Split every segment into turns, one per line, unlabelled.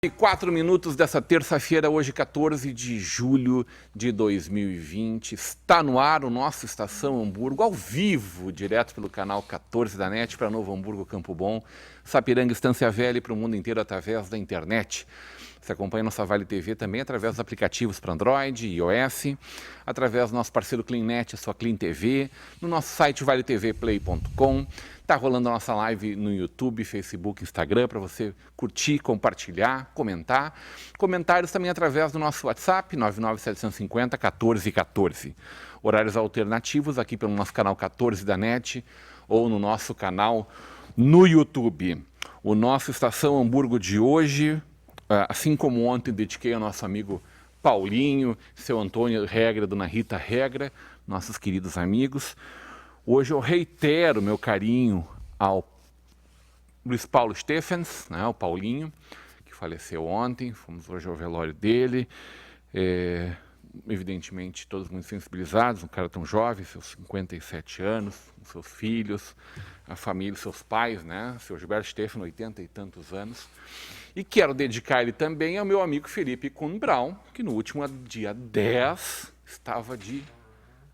E 4 minutos dessa terça-feira, hoje 14 de julho de 2020. Está no ar o nosso Estação Hamburgo, ao vivo, direto pelo canal 14 da NET para Novo Hamburgo, Campo Bom, Sapiranga, Estância Velha e para o mundo inteiro através da internet. Você acompanha nossa Vale TV também através dos aplicativos para Android e iOS, através do nosso parceiro CleanNet, a sua Clean TV, no nosso site valetvplay.com. Está rolando a nossa live no YouTube, Facebook, Instagram, para você curtir, compartilhar, comentar. Comentários também através do nosso WhatsApp, 99750-1414. Horários alternativos aqui pelo nosso canal 14 da NET ou no nosso canal no YouTube. O nosso Estação Hamburgo de hoje, assim como ontem, dediquei ao nosso amigo Paulinho, seu Antônio Regra, dona Rita Regra, nossos queridos amigos. Hoje eu reitero meu carinho ao Luiz Paulo Stephens, né, o Paulinho, que faleceu ontem. Fomos hoje ao velório dele. Evidentemente, todos muito sensibilizados, um cara tão jovem, seus 57 anos, com seus filhos, a família, seus pais, né? Seu Gilberto Stephens, 80 e tantos anos. E quero dedicar ele também ao meu amigo Felipe Kuhn Braun, que no último dia 10 estava de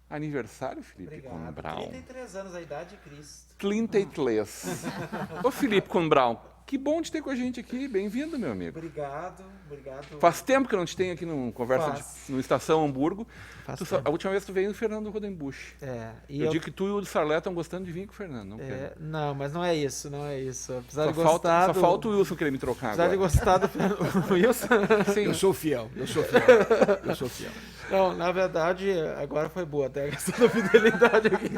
aniversário, Felipe Kuhn Braun.
33 anos, a idade de Cristo.
33. Ô Felipe Kuhn Braun, que bom te ter com a gente aqui. Bem-vindo, meu amigo.
Obrigado.
Faz tempo que eu não te tenho aqui no Conversa no Estação Hamburgo. A última vez que tu veio, o Fernando Rodenbusch. Eu digo que tu e o Sarlé estão gostando de vir com o Fernando.
Não, mas não é isso. Apesar
só,
de gostar
só falta o Wilson querer me trocar
apesar
agora.
de gostar do Wilson...
Sim. Eu sou fiel.
Não, na verdade, agora foi boa até a questão da fidelidade aqui.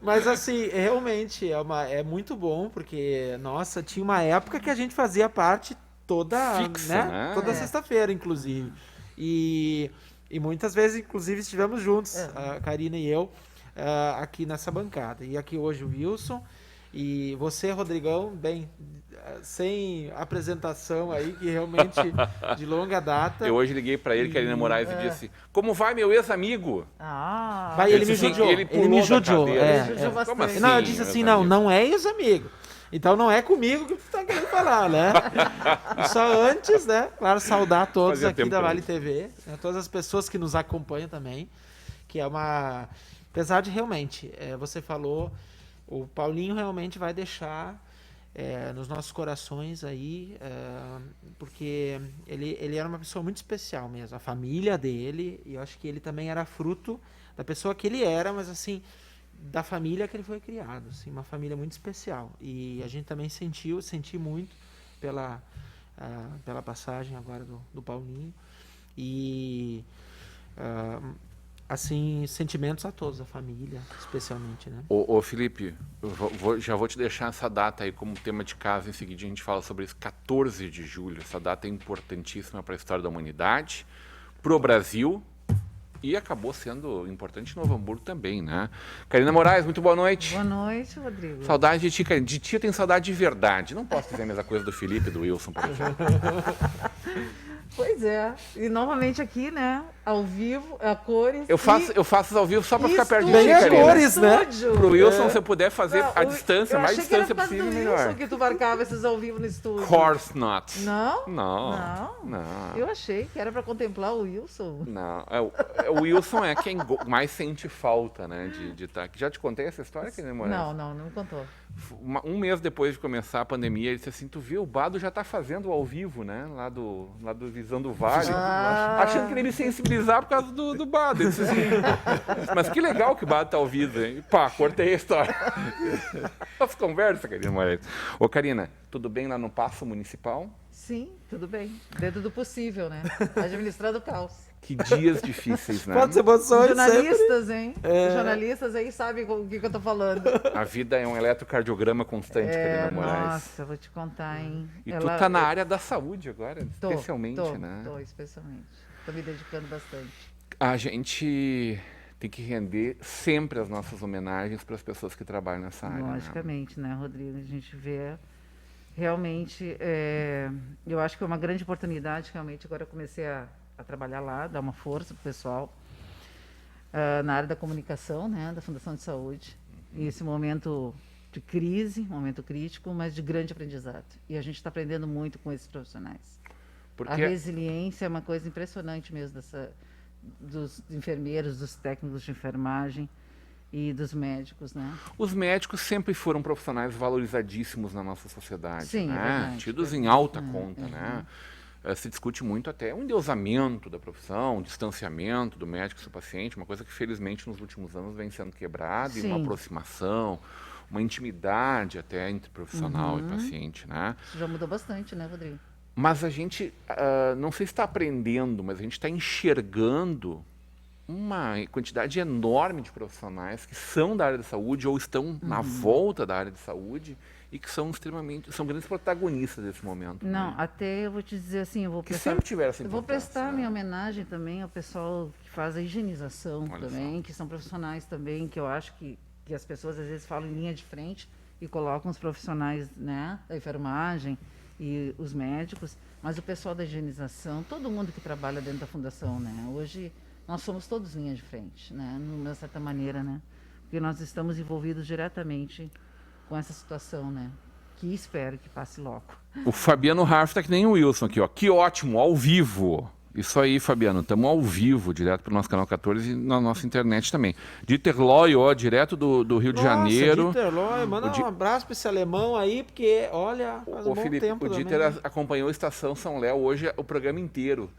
Mas assim, realmente é muito bom, porque, nossa, tinha uma época que a gente fazia parte toda,
fixa, né?
Toda sexta-feira, inclusive. E muitas vezes, inclusive, estivemos juntos, a Karina e eu, aqui nessa bancada. E aqui hoje o Wilson e você, Rodrigão, bem, sem apresentação aí, que realmente de longa data.
Eu hoje liguei para ele, Karina Moraes, e disse: como vai, meu ex-amigo?
Ele me judiou.
Ele me judiou.
Como assim? Não, eu disse assim, não é ex-amigo. Então não é comigo que tu tá querendo falar, né? Só antes, né? Claro, saudar todos
Fazia
aqui da
tempo
Vale TV, né? Todas as pessoas que nos acompanham também, que é uma... Apesar de realmente, você falou, o Paulinho realmente vai deixar nos nossos corações aí, porque ele era uma pessoa muito especial mesmo. A família dele, e eu acho que ele também era fruto da pessoa que ele era, mas assim... da família que ele foi criado, assim, uma família muito especial. E a gente também senti muito pela passagem agora do Paulinho. E, assim, sentimentos a todos, a família, especialmente, né?
Ô Felipe, já vou te deixar essa data aí como tema de casa, em seguida a gente fala sobre isso, 14 de julho. Essa data é importantíssima para a história da humanidade, para o Brasil, e acabou sendo importante em Novo Hamburgo também, né? Karina Moraes, muito boa noite.
Boa noite, Rodrigo.
Saudade de ti, Karina. De ti eu tenho saudade de verdade. Não posso dizer a mesma coisa do Felipe e do Wilson, por exemplo.
Pois é. E novamente aqui, né? Ao vivo, a cores.
Eu faço ao vivo só para ficar perto de ti,
Bem a
Karina.
cores, né?
Pro Wilson, se eu puder fazer a distância, mais distância
possível,
possível,
do
melhor.
Wilson que tu marcava esses ao vivo no estúdio.
Course not.
Não?
Não.
Eu achei que era para contemplar o Wilson.
Não. O Wilson é quem mais sente falta, né? De estar aqui. Já te contei essa história, Karina Moraes?
Não me contou.
Um mês depois de começar a pandemia, ele disse assim: tu viu, o Bado já está fazendo ao vivo, né? Lá do Visão do Vale. Achando que ele ia me sensibilizar por causa do Bado. Ele disse assim, mas que legal que o Bado tá ao vivo, hein? E pá, cortei a história. As conversas, Karina Moraes. Ô, Karina, tudo bem lá no Paço Municipal?
Sim, tudo bem. Dentro do possível, né? Administrando o caos.
Que dias difíceis, né?
Quantas emoções
Jornalistas, hein? Jornalistas aí sabem o que eu tô falando.
A vida é um eletrocardiograma constante, Karina Moraes.
Nossa, eu vou te contar, hein?
E tu tá na área da saúde agora, especialmente,
tô,
né?
Tô, especialmente. Tô me dedicando bastante.
A gente tem que render sempre as nossas homenagens para as pessoas que trabalham nessa área.
Logicamente, né, Rodrigo? A gente vê realmente, eu acho que é uma grande oportunidade, realmente, agora eu comecei a trabalhar lá, dar uma força pro pessoal na área da comunicação, né, da Fundação de Saúde. E esse momento de crise, um momento crítico, mas de grande aprendizado. E a gente está aprendendo muito com esses profissionais. A resiliência é uma coisa impressionante mesmo dos enfermeiros, dos técnicos de enfermagem e dos médicos, né?
Os médicos sempre foram profissionais valorizadíssimos na nossa sociedade,
Sim,
né?
é verdade.
Tidos em alta conta, né? Se discute muito até o endeusamento da profissão, o distanciamento do médico e do paciente, uma coisa que felizmente nos últimos anos vem sendo quebrada, e uma aproximação, uma intimidade até entre profissional e paciente, né?
Isso já mudou bastante, né, Rodrigo?
Mas a gente, não sei se está aprendendo, mas a gente está enxergando uma quantidade enorme de profissionais que são da área da saúde ou estão na volta da área de saúde e que são grandes protagonistas desse momento.
Não,
né?
até eu vou te dizer assim,
Que sempre tiveram essa
eu vou
importância,
prestar
né?
minha homenagem também ao pessoal que faz a higienização
Olha
também, que são profissionais também, que eu acho que as pessoas às vezes falam em linha de frente e colocam os profissionais, né, da enfermagem e os médicos, mas o pessoal da higienização, todo mundo que trabalha dentro da fundação, né? Hoje nós somos todos linha de frente, né? De uma certa maneira, né? Porque nós estamos envolvidos diretamente com essa situação, né? Que espero que passe logo.
O Fabiano Harf está que nem o Wilson aqui, ó. Que ótimo, ao vivo. Isso aí, Fabiano, estamos ao vivo, direto para o nosso canal 14 e na nossa internet também. Dieter Loy, ó, direto do Rio de Janeiro.
Dieter Loy, manda um abraço para esse alemão aí, porque, olha, faz um bom
Felipe,
tempo
o Dieter acompanhou a Estação São Léo hoje, o programa inteiro.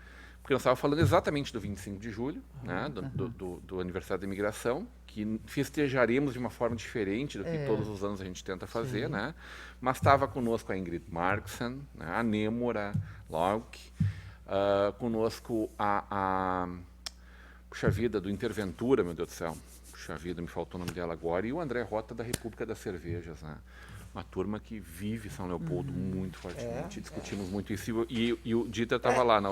Porque nós estávamos falando exatamente do 25 de julho, né, do aniversário da imigração, que festejaremos de uma forma diferente do que todos os anos a gente tenta fazer, né? Mas estava conosco a Ingrid Marksen, né, a Nêmora Lauk, conosco puxa vida, do Interventura, meu Deus do céu, puxa vida, me faltou o nome dela agora, e o André Rota da República das Cervejas, né? Uma turma que vive São Leopoldo muito fortemente. Discutimos muito isso. E o Dieter estava lá.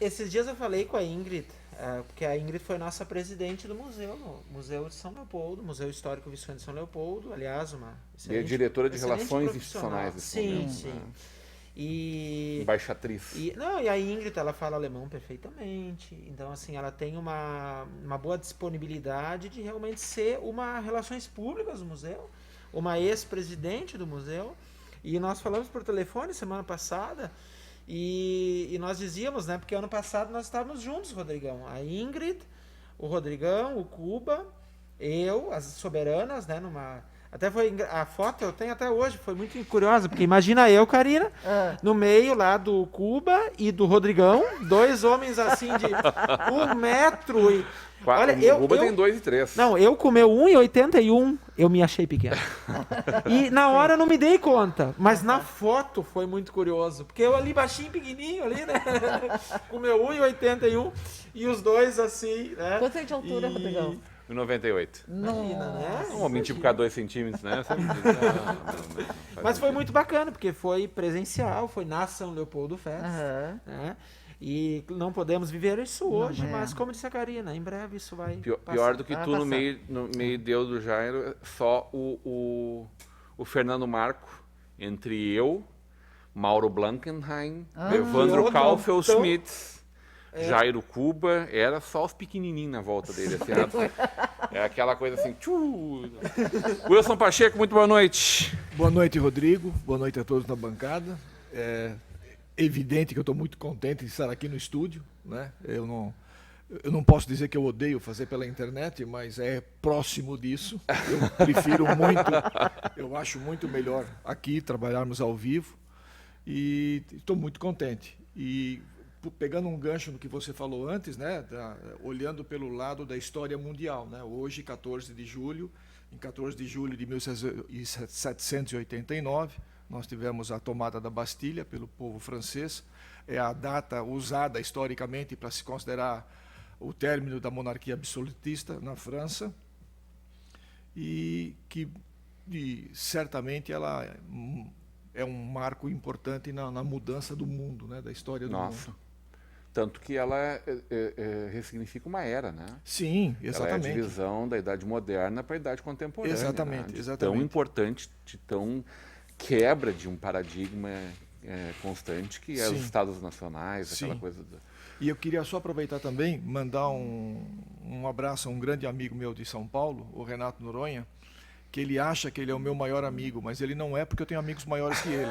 Esses dias eu falei com a Ingrid, porque a Ingrid foi nossa presidente do museu, no Museu de São Leopoldo, Museu Histórico Visconde de São Leopoldo, aliás, uma
excelente, e diretora de Relações Institucionais.
Sim, sim. E
embaixatriz.
E a Ingrid, ela fala alemão perfeitamente. Então, assim, ela tem uma boa disponibilidade de realmente ser uma relações públicas do museu, uma ex-presidente do museu, e nós falamos por telefone semana passada, e nós dizíamos, né, porque ano passado nós estávamos juntos, Rodrigão, a Ingrid, o Rodrigão, o Cuba, eu, as soberanas, né, até foi a foto eu tenho até hoje, foi muito curiosa, porque imagina eu, Karina, no meio lá do Cuba e do Rodrigão, dois homens assim de 1 metro e...
Olha, o Cuba tem 2,3.
Não, eu com meu 1,81, eu me achei pequeno. E na hora eu não me dei conta, mas na foto foi muito curioso, porque eu ali baixinho, pequenininho ali, né, com meu 1,81 e os dois assim, né.
Quanto é de altura, Rodrigão?
1,98.
Imagina, né?
Um homem tipo cada 2 centímetros, né?
Mas foi muito bacana, porque foi presencial, foi na São Leopoldo Fest, né? E não podemos viver isso hoje, mas como disse a Karina, em breve isso vai
pior do que tu no meio do Jairo, só o Fernando Marco, entre eu, Mauro Blankenheim, Evandro Kaufel-Schmitz, Jairo Cuba, era só os pequenininhos na volta dele. Assim, é aquela coisa assim. Wilson Pacheco, muito boa noite.
Boa noite, Rodrigo. Boa noite a todos na bancada. É evidente que eu estou muito contente de estar aqui no estúdio, né? Eu não posso dizer que eu odeio fazer pela internet, mas é próximo disso. Eu prefiro muito, eu acho muito melhor aqui trabalharmos ao vivo e estou muito contente. E pegando um gancho no que você falou antes, né, olhando pelo lado da história mundial, né, hoje, 14 de julho, em 14 de julho de 1789, nós tivemos a tomada da Bastilha pelo povo francês. É a data usada historicamente para se considerar o término da monarquia absolutista na França, e certamente ela é um marco importante na mudança do mundo, né, da história do mundo.
Tanto que ela ressignifica uma era, né?
Sim, exatamente.
Ela é a divisão da Idade Moderna para a Idade Contemporânea.
Exatamente,
né?
exatamente.
Tão importante, de tão quebra de um paradigma constante que é os Estados Nacionais, aquela coisa...
E eu queria só aproveitar também, mandar um abraço a um grande amigo meu de São Paulo, o Renato Noronha, que ele acha que ele é o meu maior amigo, mas ele não é, porque eu tenho amigos maiores que ele.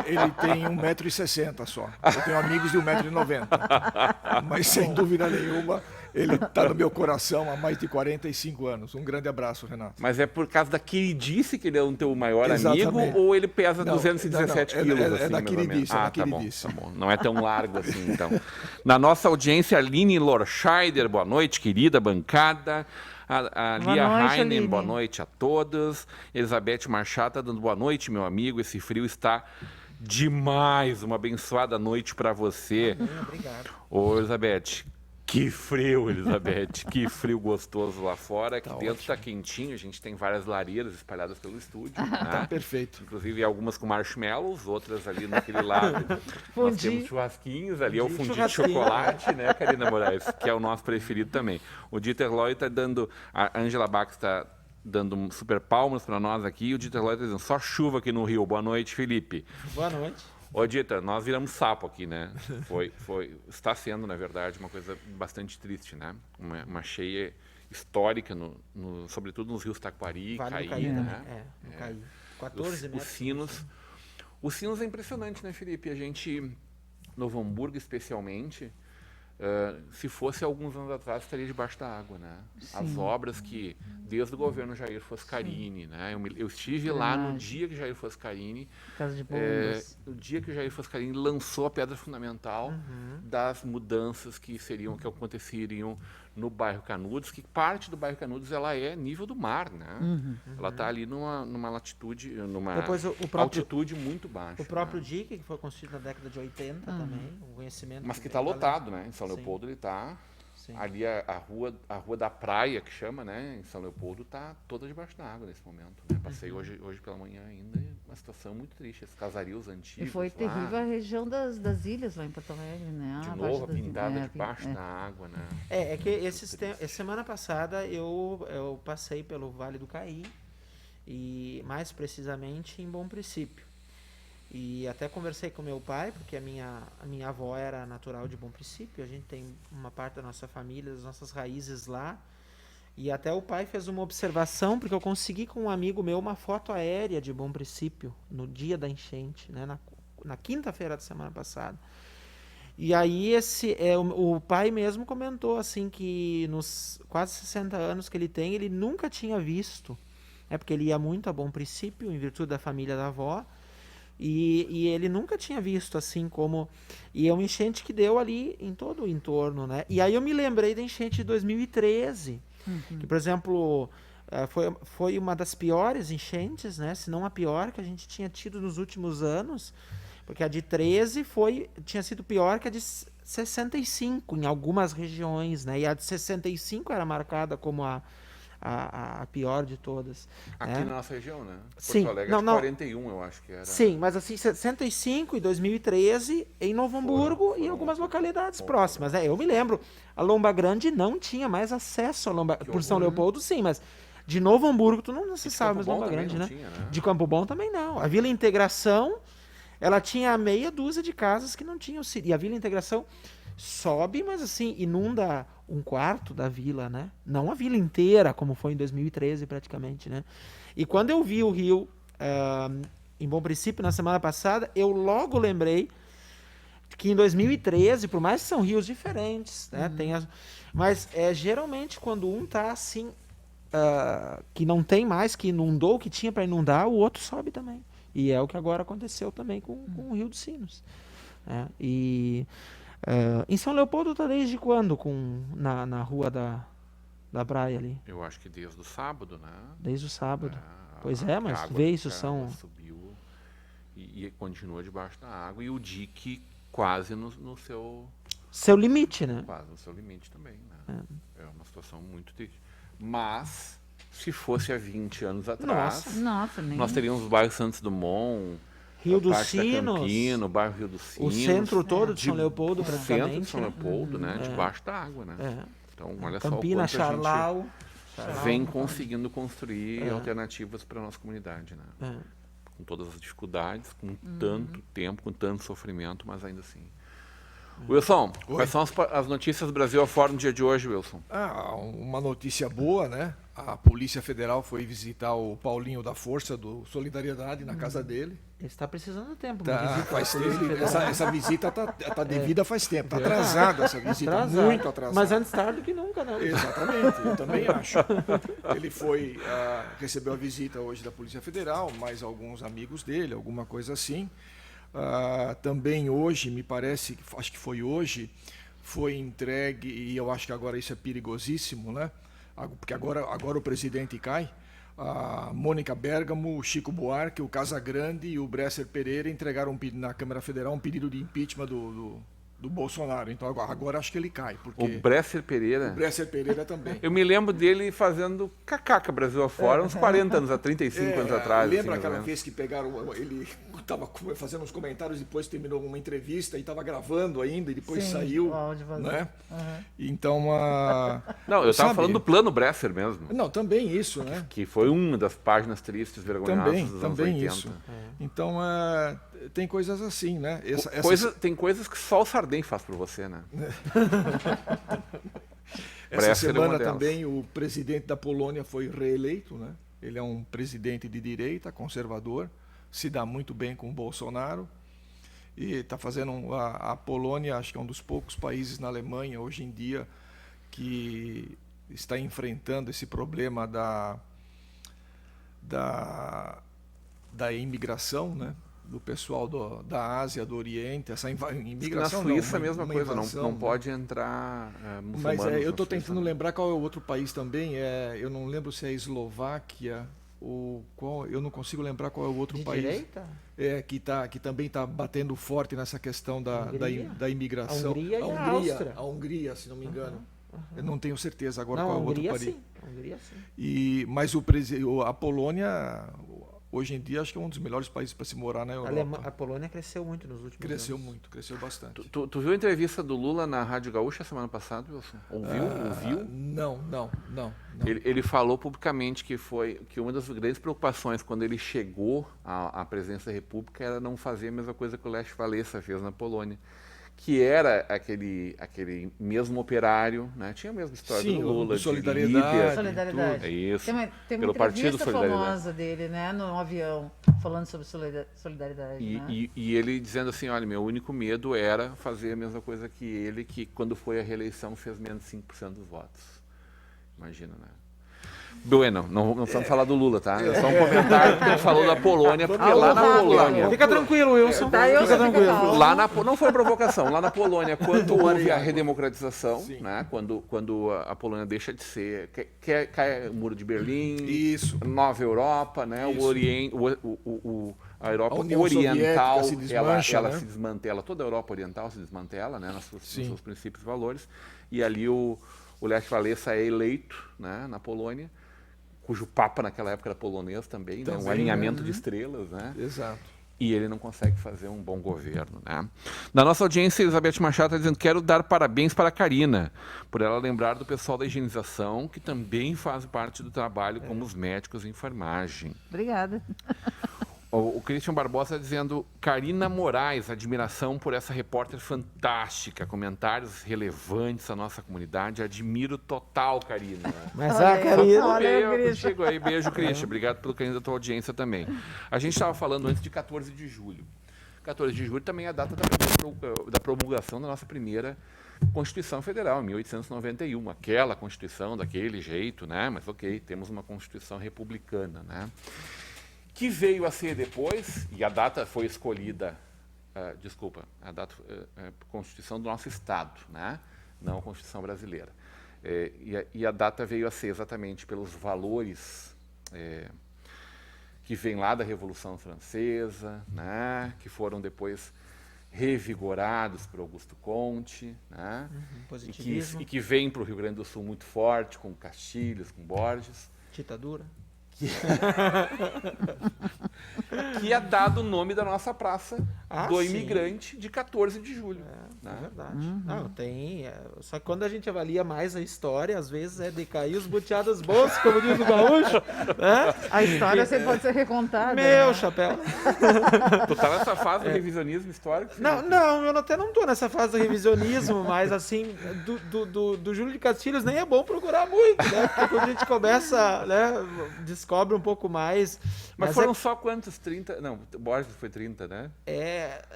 Ele tem 1,60 m só. Eu tenho amigos de 1,90 m. Mas, sem dúvida nenhuma, ele está no meu coração há mais de 45 anos. Um grande abraço, Renato.
Mas é por causa da queridice que ele é o teu maior
Exatamente.
amigo, ou ele pesa
Não,
217
não,
quilos?
é
assim,
da
mais ou menos?
queridice, é da
Tá bom,
queridice.
tá bom. Não é tão largo assim, então. Na nossa audiência, Aline Lorscheider, boa noite, querida bancada. A
Boa
Lia
noite,
Heinen,
Aline.
boa noite a todos. Elizabeth Marchata dando boa noite, meu amigo. Esse frio está demais. Uma abençoada noite para você.
Obrigado.
Ô, Elizabeth, que frio, Elizabeth. Que frio gostoso lá fora. Aqui dentro está quentinho. A gente tem várias lareiras espalhadas pelo estúdio.
Tá
Né?
perfeito.
Inclusive algumas com marshmallows, outras ali naquele lado. Nós
Fundi.
temos churrasquinhos, ali é o
Fundi,
fundi de
churrasquinho.
chocolate, né, Karina Moraes? Que é o nosso preferido também. O Dieter Loy está dando, a Angela Bax está dando super palmas para nós aqui, e o Dieter Loy está dizendo, só chuva aqui no Rio. Boa noite, Felipe.
Boa noite.
Ô, Dieter, nós viramos sapo aqui, né? Está sendo, na verdade, uma coisa bastante triste, né? Uma cheia histórica, sobretudo nos rios Taquari,
Vale
Caí,
do Caí,
né?
no Caí. 14
Os
metros.
sinos. Os sinos é impressionante, né, Felipe? A gente, Novo Hamburgo especialmente, se fosse alguns anos atrás, estaria debaixo da água, né? As obras que, desde o governo Jair Foscarini, né? Eu estive lá no dia que Jair Foscarini,
Casa de bombas.
no dia que Jair Foscarini lançou a pedra fundamental das mudanças que aconteceriam no bairro Canudos, que parte do bairro Canudos ela é nível do mar, né? Ela está ali numa latitude, numa
Depois o próprio-
altitude muito baixa.
O próprio
né?
Dique, que foi construído na década de 80 também, um conhecimento.
Mas que
tem
está
valor.
lotado, né? Em São
Sim.
Leopoldo ele está.
Sim.
Ali a rua da praia, que chama, né? Em São Leopoldo, está toda debaixo da água nesse momento. Né? Passei hoje pela manhã ainda, e uma situação muito triste. Os casarios antigos.
E foi
lá,
terrível a região das ilhas lá em Porto Alegre, né?
de
A
novo,
parte das
pintada
ilhas.
debaixo da água, né?
É que semana passada eu passei pelo Vale do Caí, e mais precisamente em Bom Princípio. E até conversei com meu pai, porque a minha avó era natural de Bom Princípio, a gente tem uma parte da nossa família, das nossas raízes lá. E até o pai fez uma observação, porque eu consegui com um amigo meu uma foto aérea de Bom Princípio, no dia da enchente, né, na quinta-feira da semana passada. E aí o pai mesmo comentou assim que nos quase 60 anos que ele tem, ele nunca tinha visto, porque ele ia muito a Bom Princípio, em virtude da família da avó, e ele nunca tinha visto assim como... E é uma enchente que deu ali em todo o entorno, né? E aí eu me lembrei da enchente de 2013, que, por exemplo, foi uma das piores enchentes, né? Se não a pior que a gente tinha tido nos últimos anos, porque a de 13 tinha sido pior que a de 65 em algumas regiões, né? E a de 65 era marcada como a pior de todas.
Aqui
né?
na nossa região, né? Porto
Sim,
Alegre,
não,
de
não.
41, eu acho que era.
Sim, mas assim, 65 e 2013 em Novo Hamburgo e algumas localidades próximas. Né? Eu me lembro, a Lomba Grande não tinha mais acesso a Lomba... Por São Leopoldo, sim, mas de Novo Hamburgo tu não acessava mais
Campo Bom
Lomba
também
Grande,
não
né?
tinha, né?
De Campo Bom também não. A Vila Integração, ela tinha meia dúzia de casas que não tinham sido. E a Vila Integração sobe, mas assim, inunda um quarto da vila, né? Não a vila inteira, como foi em 2013 praticamente, né? E quando eu vi o rio em Bom Princípio na semana passada, eu logo lembrei que em 2013, por mais que são rios diferentes, né? Mas geralmente quando um tá assim, que não tem mais, que inundou, que tinha para inundar, o outro sobe também. E é o que agora aconteceu também com o Rio dos Sinos. Né? E em São Leopoldo tá desde quando na rua da praia ali?
Eu acho que desde o sábado, né?
Desde o sábado. Pois
A
mas
água-
vê isso
a
são...
água subiu e continua debaixo da água, e o dique quase no seu
Seu limite, né?
quase no seu limite também, né? É uma situação muito triste. Mas se fosse há 20 anos atrás,
Nossa, nem...
nós teríamos o bairro Santos Dumont,
Rio
a
dos
parte da
Sinos,
Campina, o bairro Rio dos Sinos,
o centro todo de São Leopoldo,
o centro de
praticamente.
São
né?
Leopoldo, né? Debaixo da água, né?
É.
Então, olha
Campina,
só o quanto
Charlau.
a gente vem conseguindo construir alternativas para a nossa comunidade, né?
É.
Com todas as dificuldades, com tanto tempo, com tanto sofrimento, mas ainda assim. Wilson, quais são as notícias do Brasil afora no dia de hoje, Wilson?
Uma notícia boa, né? a Polícia Federal foi visitar o Paulinho da Força do Solidariedade na casa dele.
Ele está precisando de tempo.
Faz tempo. Essa visita está devida faz tempo. Está atrasada essa visita, muito atrasada.
Mas antes tarde do que nunca, né?
Exatamente, eu também acho. Ele foi, recebeu a visita hoje da Polícia Federal, mais alguns amigos dele, alguma coisa assim. Também hoje, me parece, acho que foi hoje, foi entregue, e eu acho que agora isso é perigosíssimo, né? Porque agora o presidente cai. A Mônica Bergamo, o Chico Buarque, o Casagrande e o Bresser Pereira entregaram na Câmara Federal um pedido de impeachment do Bolsonaro. Então agora acho que ele cai. Porque
O Bresser Pereira.
o Bresser Pereira também.
Eu me lembro dele fazendo cacaca Brasil afora, uns 40 anos, 35 anos atrás.
Lembra
assim,
aquela
mais ou
vez que pegaram, ele estava fazendo uns comentários, depois terminou uma entrevista e estava gravando ainda, e depois
Sim,
saiu.
o áudio vazou.
Né?
Uhum.
Então,
Não, eu estava
sabe?
falando do plano Bresser mesmo,
Não, também isso, né?
que foi uma das páginas tristes, vergonhosas dos anos
Também
80.
isso. Então, tem coisas assim, né?
Tem coisas que só o Sarden faz por você, né?
Essa
Bresser é uma
semana
delas.
também o presidente da Polônia foi reeleito, né? Ele é um presidente de direita, conservador, se dá muito bem com o Bolsonaro e está fazendo a Polônia, acho que é um dos poucos países na Alemanha hoje em dia que está enfrentando esse problema da imigração, né? Do pessoal da Ásia, do Oriente, essa imigração.
Na Suíça
não,
é a mesma
uma
coisa,
invasão,
não
né?
pode entrar muçulmanos.
Mas eu
na
estou
Suíça,
tentando
né?
lembrar qual é o outro país também. Eu não lembro se é a Eslováquia ou qual. Eu não consigo lembrar qual é o outro
De
país.
direita?
Que também está batendo forte nessa questão
Hungria?
da imigração.
A Hungria e a Áustria.
A Hungria, se não me engano. Eu não tenho certeza agora
Não,
qual
a
é o outro
Hungria
país.
sim. A Hungria sim.
Mas a Polônia, hoje em dia, acho que é um dos melhores países para se morar na Europa.
A Polônia cresceu muito nos últimos
Cresceu
anos.
muito, cresceu bastante.
Tu viu a entrevista do Lula na Rádio Gaúcha semana passada, Wilson? Ouviu?
Não.
Ele falou publicamente que uma das grandes preocupações quando ele chegou à presidência da República era não fazer a mesma coisa que o Lech Walesa fez na Polônia, que era aquele mesmo operário, né? Tinha a mesma história
Sim,
do Lula,
de solidariedade.
Solidariedade.
É isso.
Tem uma
Pelo Partido
entrevista
Solidariedade.
famosa dele, né, no avião, falando sobre solidariedade. Né?
E ele dizendo assim, olha, meu único medo era fazer a mesma coisa que ele, que quando foi a reeleição fez menos de 5% dos votos. Imagina, né? Bueno, não precisamos falar do Lula, tá? É só um comentário porque ele falou da Polônia, porque lá na Polônia...
Fica tranquilo, Wilson.
Fica tranquilo.
calmo.
Não foi provocação. Lá na Polônia, quando houve a redemocratização, né? Quando a Polônia deixa de ser... Cai o Muro de Berlim,
Isso.
Nova Europa, né? O
Isso.
Oriente, a Europa
A União
Oriental,
Soviética se desmancha,
ela
né?
se desmantela, toda a Europa Oriental se desmantela, né? Nos
Sim.
seus princípios e valores. E ali o Lech Walesa é eleito, né? Na Polônia, cujo papa naquela época era polonês também, né? Um alinhamento de estrelas, né?
Exato.
E ele não consegue fazer um bom governo, né? Na nossa audiência, Elizabeth Machado está dizendo: quero dar parabéns para a Karina, por ela lembrar do pessoal da higienização, que também faz parte do trabalho como os médicos em enfermagem.
Obrigada.
O Christian Barbosa dizendo: Karina Moraes, admiração por essa repórter fantástica, comentários relevantes à nossa comunidade, admiro total, Karina.
Mas
Olha
a
aí,
Karina...
olha.
Beijo,
Christian.
contigo aí. Beijo, Christian. Obrigado pelo carinho da tua audiência também. A gente estava falando antes de 14 de julho. 14 de julho também é a data da promulgação da nossa primeira Constituição Federal, em 1891. Aquela Constituição daquele jeito, né? Mas ok, temos uma Constituição republicana, né? Que veio a ser depois, e a data foi escolhida, a data Constituição do nosso Estado, né? Não a Constituição brasileira. E a data veio a ser exatamente pelos valores que vêm lá da Revolução Francesa, né? Que foram depois revigorados por Augusto Comte, né?
Positivismo.
E que vem para o Rio Grande do Sul muito forte, com Castilhos, com Borges.
Ditadura.
que é dado o nome da nossa praça do
sim.
imigrante de 14 de julho.
É
né?
verdade. Não, tem. Só que quando a gente avalia mais a história, às vezes é decair os boteados bons, como diz o gaúcho. Né?
A história sempre pode ser recontada.
Meu
né?
chapéu.
Tu tá nessa fase do revisionismo histórico?
Não, não, eu até não tô nessa fase do revisionismo, mas assim, do Júlio de Castilhos nem é bom procurar muito, né? Porque quando a gente começa, né, descobre um pouco mais.
Mas foram só quantos? 30? Não, Borges foi 30, né?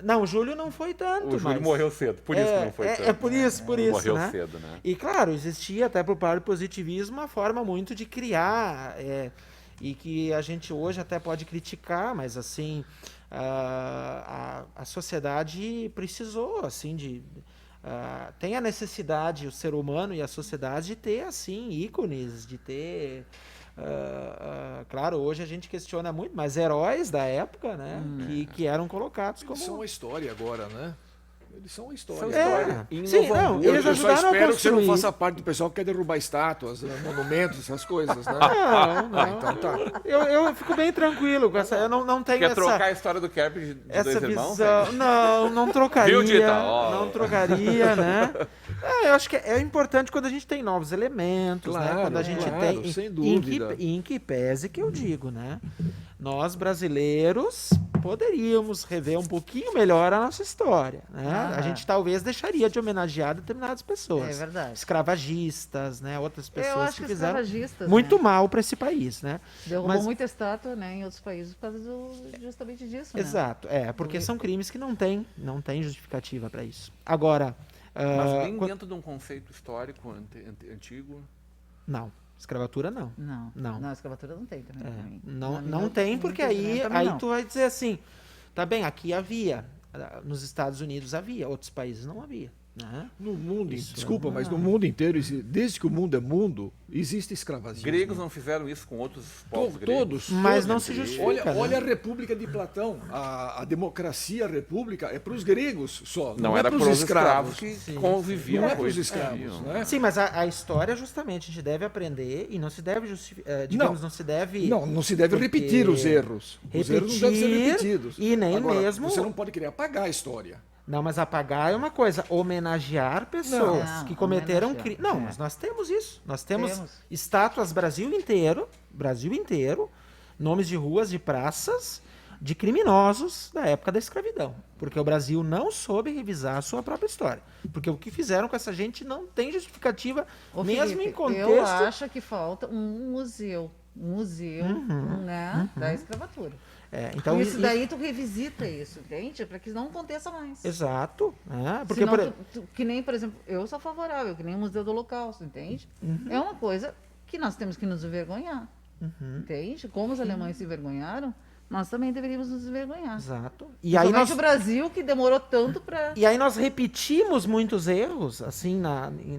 Não, o Júlio não foi tanto.
O Júlio
mas
morreu cedo, por isso que não foi tanto.
É por isso,
Morreu
né?
cedo, né?
E claro, existia até por parte do positivismo uma forma muito de criar, e que a gente hoje até pode criticar, mas assim, a sociedade precisou, assim, tem a necessidade, o ser humano e a sociedade, de ter, assim, ícones, de ter... claro, hoje a gente questiona muito, mas heróis da época, né? Que eram colocados como...
Eles são a história agora, né? Eles são a história.
São história. Em
Sim,
Novo
não,
Hamburgo.
eles
Eu só
ajudaram a
espero que você não
construir.
faça parte do pessoal que quer derrubar estátuas, monumentos, essas coisas, né?
Não.
Então tá.
Eu fico bem tranquilo com essa. Eu não tenho
Quer
essa...
trocar a história do Kerp de
essa
dois irmãos?
visão. Não trocaria.
Viu, Dita? Ó.
Não trocaria, né? Eu acho que é importante quando a gente tem novos elementos, né?
Claro,
Quando a gente
claro,
tem.
sem dúvida.
Em que pese que eu digo, né? Nós, brasileiros, poderíamos rever um pouquinho melhor a nossa história, né? A gente talvez deixaria de homenagear determinadas pessoas.
É verdade.
Escravagistas, né? Outras
Eu
pessoas
acho
que
que
fizeram
escravagistas,
muito
né?
mal para esse país, né?
Derrubou
Mas-
muita estátua, né, em outros países por causa justamente disso, né?
Exato, porque são crimes que não tem justificativa para isso. Agora,
Mas bem
quando-
dentro de um conceito histórico antigo.
não, escravatura não.
Não.
Não.
Não, a escravatura não tem também. pra mim.
Não,
Na
não
minha
tem,
opinião,
porque
também
aí
não.
tu vai dizer assim, tá bem, aqui havia, nos Estados Unidos havia, outros países não havia, né?
No mundo,
Isso,
desculpa, mas no mundo inteiro, desde que o mundo é mundo, existe escravismo.
Gregos não fizeram isso com outros povos gregos?
Todos.
Mas não
todos.
se justifica,
Olha
né?
a República de Platão. A democracia, a república, é para os gregos só.
Não
é
era
para
para
os
os escravos
escravos.
que conviviam
Não é
com
para os
eles.
escravos, né?
Sim, mas a história justamente a gente deve aprender e não se deve justificar, digamos, não se deve...
Não se deve
porque
repetir os erros. Os erros não devem ser
repetir
repetidos.
e nem
Agora,
mesmo-
Você não pode querer apagar a história.
Não, mas apagar é uma coisa, homenagear pessoas
Não,
que cometeram
homenagear,
crimes. Não,
é.
mas nós temos isso. Nós temos
Temos.
estátuas Brasil inteiro, nomes de ruas, de praças, de criminosos da época da escravidão. Porque o Brasil não soube revisar a sua própria história. Porque o que fizeram com essa gente não tem justificativa,
Ô,
mesmo
Felipe,
em contexto...
Eu acho que falta um museu, né,
Uhum.
da escravatura.
Então,
isso daí tu revisita isso, entende? Para que não aconteça mais.
Exato. Porque,
Senão,
por-
que nem, por exemplo, eu sou favorável, que nem o Museu do Holocausto, entende?
Uhum.
É uma coisa que nós temos que nos envergonhar, entende? Como os alemães se envergonharam, nós também deveríamos nos envergonhar.
Exato. E aí,
Principalmente
nós,
o Brasil, que demorou tanto para...
e aí nós repetimos muitos erros, assim,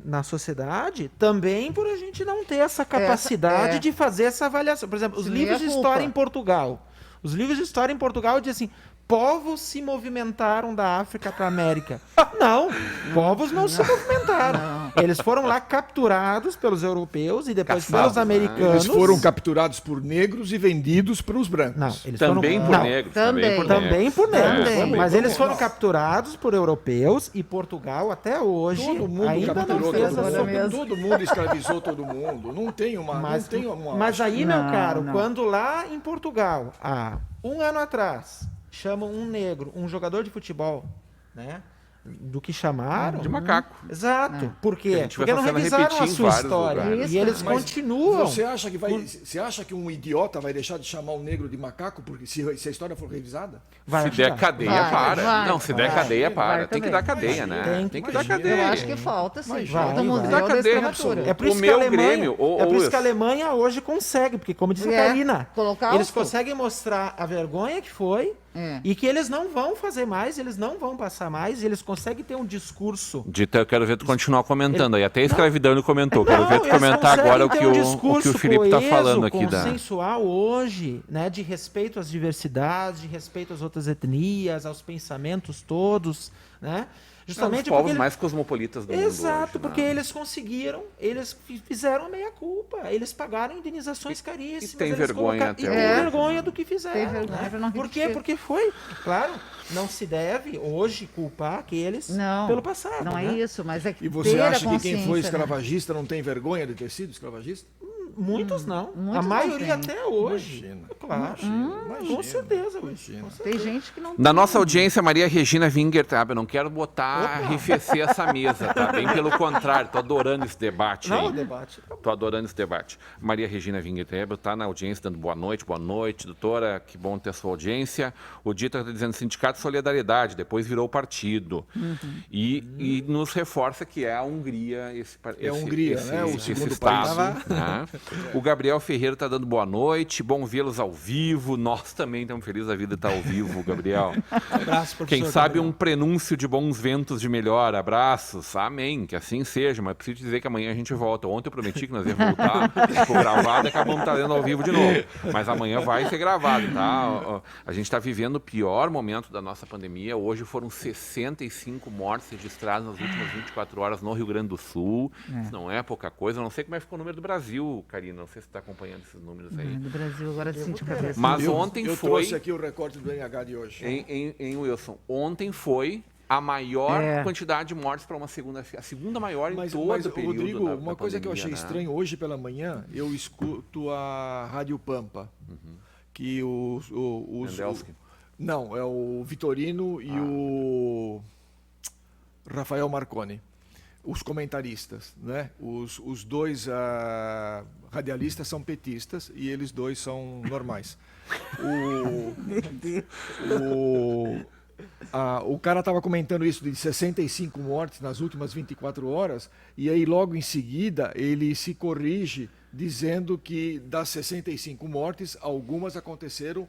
na sociedade, também por a gente não ter essa capacidade
é.
de fazer essa avaliação. Por exemplo, os
Se
livros de
meia
história
culpa.
em Portugal. Os livros de história em Portugal dizem assim, povos se movimentaram da África para a América. Não, povos não se movimentaram. Eles foram lá capturados pelos europeus e depois
Caçados,
pelos
né?
americanos.
Eles foram capturados por negros e vendidos para os brancos.
Não, eles
Também
foram...
por
não,
negros.
Também.
Também por negros.
Também.
Mas eles foram capturados por europeus e Portugal até hoje
Todo mundo
ainda não
capturou
fez
todo
a
agora
mundo.
mesmo.
Todo mundo escravizou todo mundo. Não tem uma...
Mas,
não tem uma
mas aí, meu
Não,
caro,
não.
quando lá em Portugal, há um ano atrás, chamam um negro, um jogador de futebol, né? Do que chamaram.
De macaco.
Exato. Por
Que a
quê?
gente
Porque
vai
não
sendo
revisaram a
repetir em
sua
vários
história.
lugares.
E eles
Mas
continuam.
Você acha que um idiota vai deixar de chamar um negro de macaco porque se a história for revisada?
Vai
Se der
ajudar.
cadeia,
Vai,
para.
vai,
Não, se der
vai.
cadeia, para.
Vai
Tem que
também.
dar cadeia, né?
Tem
que dar
imagina.
cadeia.
Eu acho que falta, sim.
Vai,
Falta
vai.
um museu
Dá
da
cadeia
escravatura.
É por
O
isso que
meu
a Alemanha,
Grêmio, ou
é por isso
isso.
que a Alemanha hoje consegue, porque como disse a
É,
Karina,
Holocausto.
eles conseguem mostrar a vergonha que foi
É.
e que eles não vão fazer mais, eles não vão passar mais, e eles conseguem ter um discurso.
Dita, eu quero ver tu continuar comentando aí. Até a escravidão ele comentou. Quero ver tu
eles
comentar
conseguem
agora o
ter
que
um
o
discurso
Felipe tá
coeso,
falando aqui da.
consensual hoje, né, de respeito às diversidades, de respeito às outras etnias, aos pensamentos todos, né?
É um dos
Justamente
povos
porque ele-
mais cosmopolitas do mundo
Exato,
hoje,
porque
né?
eles conseguiram, eles fizeram a meia-culpa, eles pagaram indenizações caríssimas.
e tem
eles
vergonha
colocaram-
até
E tem
hoje,
vergonha
né?
do que fizeram.
Tem vergonha
né?
pra não
Por quê?
repetir.
Porque foi, claro, não se deve hoje culpar aqueles
Não,
pelo passado.
não
né?
é isso, mas é que
E você
ter a
acha que quem foi
consciência, né?
escravagista não tem vergonha de ter sido escravagista?
Muitos não.
muitos
a
não
maioria
tem.
até hoje.
Imagina.
Claro.
Imagina,
Com certeza,
imagina.
com certeza.
Tem gente que não
Da
tem.
nossa audiência, Maria Regina Wingertab, eu não quero botar, arrefecer essa mesa, tá? Bem pelo contrário, tô adorando esse debate
Não, o
aí.
debate.
Tô adorando esse debate. Maria Regina Wingertab tá na audiência dando boa noite, doutora, que bom ter sua audiência. O Dita está dizendo Sindicato de Solidariedade, depois virou partido. E nos reforça que é a Hungria
É a Hungria, né? O segundo
estado,
país.
né? O Gabriel Ferreira está dando boa noite, bom vê-los ao vivo. Nós também estamos felizes da vida estar ao vivo, Gabriel.
Abraço, professor
Quem sabe
Gabriel.
um prenúncio de bons ventos de melhor. Abraços. Amém. Que assim seja. Mas preciso dizer que amanhã a gente volta. Ontem eu prometi que nós ia voltar com gravado e acabamos trazendo ao vivo de novo. Mas amanhã vai ser gravado, tá? A gente está vivendo o pior momento da nossa pandemia. Hoje foram 65 mortes registradas nas últimas 24 horas no Rio Grande do Sul. Isso não é pouca coisa. Eu não sei como é que ficou o número do Brasil, Karina. Não sei se você está acompanhando esses números aí.
Do Brasil, agora sim de cabeça.
Mas ontem
eu
foi...
trouxe aqui o recorte do NH de hoje.
Em Wilson, ontem foi a maior
É.
quantidade de mortes para uma segunda-feira, a segunda maior em todo
Mas
o período
Rodrigo,
da
uma coisa que eu
pandemia,
achei
né?
estranho, hoje pela manhã, eu escuto a Rádio Pampa, que os...
Mendelski.
Não, é o Vitorino e o Rafael Marconi, os comentaristas, né? Os dois radialistas são petistas e eles dois são normais. O cara estava comentando isso de 65 mortes nas últimas 24 horas e aí logo em seguida ele se corrige dizendo que das 65 mortes, algumas aconteceram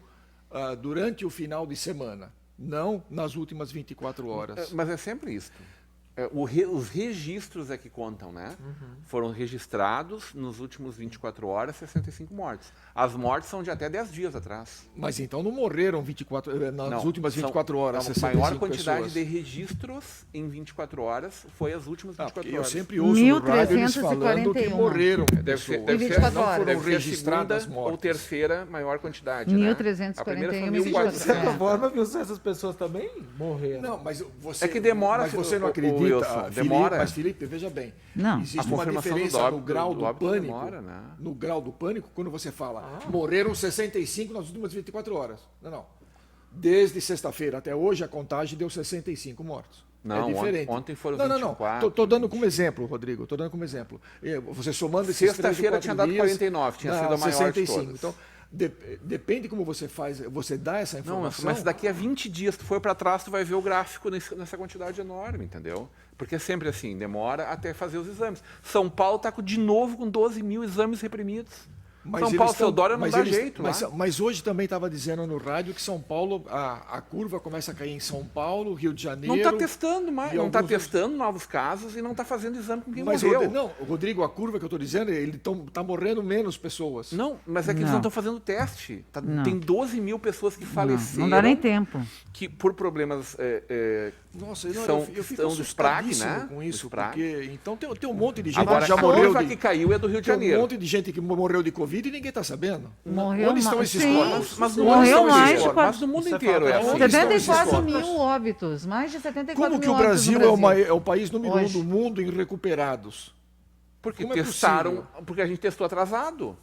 durante o final de semana, não nas últimas 24 horas.
Mas é sempre isso. Os registros é que contam, né? Foram registrados nos últimos 24 horas 65 mortes. As mortes são de até 10 dias atrás.
Mas então não morreram 24 nas
Não,
últimas 24 horas,
A
65
maior quantidade
pessoas.
de registros em 24 horas foi as últimas 24
Eu
horas.
sempre ouço no rádio eles falando que
1.341.
morreram
Deve ser,
pessoas.
deve
Em
ser,
24
não
horas.
foram
Deve ser a
registradas
segunda
ou
mortes.
terceira maior quantidade, né?
1.341,
A primeira foi
1.400.
De certa
1.400.
forma, viu, essas pessoas também morreram.
Não, mas você,
É que demora,
mas você não
o
acredita,
Wilson,
Felipe,
demora.
mas Felipe, veja bem,
Não.
existe
A
uma
confirmação do
diferença
óbito-
no grau
do
do
óbito
pânico,
demora, né?
no grau do pânico, quando você fala, morreram 65 nas últimas 24 horas. Não. Desde sexta-feira até hoje, a contagem deu 65 mortos.
Não,
é diferente.
ontem foram
Não,
24.
Tô dando como exemplo, Rodrigo. Estou dando como exemplo. Você somando esses 3 ou 4
Sexta-feira tinha dado
dias,
49, tinha
dá
sido a maior de
65.
todas.
Então, depende como você faz, você dá essa
Não,
informação.
mas daqui a 20 dias, tu for para trás, tu vai ver o gráfico nessa quantidade enorme, entendeu? Porque é sempre assim, demora até fazer os exames. São Paulo está de novo com 12 mil exames reprimidos. São
eles
Paulo,
estão-
Teodoro não
mas
dá
eles-
jeito
mas,
lá.
mas hoje também estava dizendo no rádio que São Paulo, a curva começa a cair em São Paulo, Rio de Janeiro.
Não está testando mais,
e
não está
alguns-
testando novos casos e não está fazendo exame com quem
Mas,
morreu.
Não, Rodrigo, a curva que eu estou dizendo, ele está morrendo menos pessoas.
Não, mas é que eles
Não.
não estão fazendo teste.
Não.
Tem 12 mil pessoas que faleceram.
Não dá nem tempo.
Que por problemas
Nossa,
eu fico
do
assustadíssimo,
SPRAC,
né?
com isso,
Do SPRAC.
porque então tem um monte de gente
Agora,
que já
a
morreu
curva
de,
que caiu é do Rio de
tem um
Janeiro.
monte de gente que morreu de Covid e ninguém está sabendo.
Morreu
Onde estão
ma-
esses
sim.
corpos?
Mas no
Morreu
mundo estão
mais
esses
de
corpos, mas no mundo
Isso é
inteiro é
fato.
assim.
Onde estão esses
74
corpos?
mil óbitos, mais de 74
Como que
mil
o
óbitos
Brasil,
no
é o país número 1
Hoje.
do mundo em recuperados?
Porque
Como é
testaram,
possível?
porque a gente testou atrasado.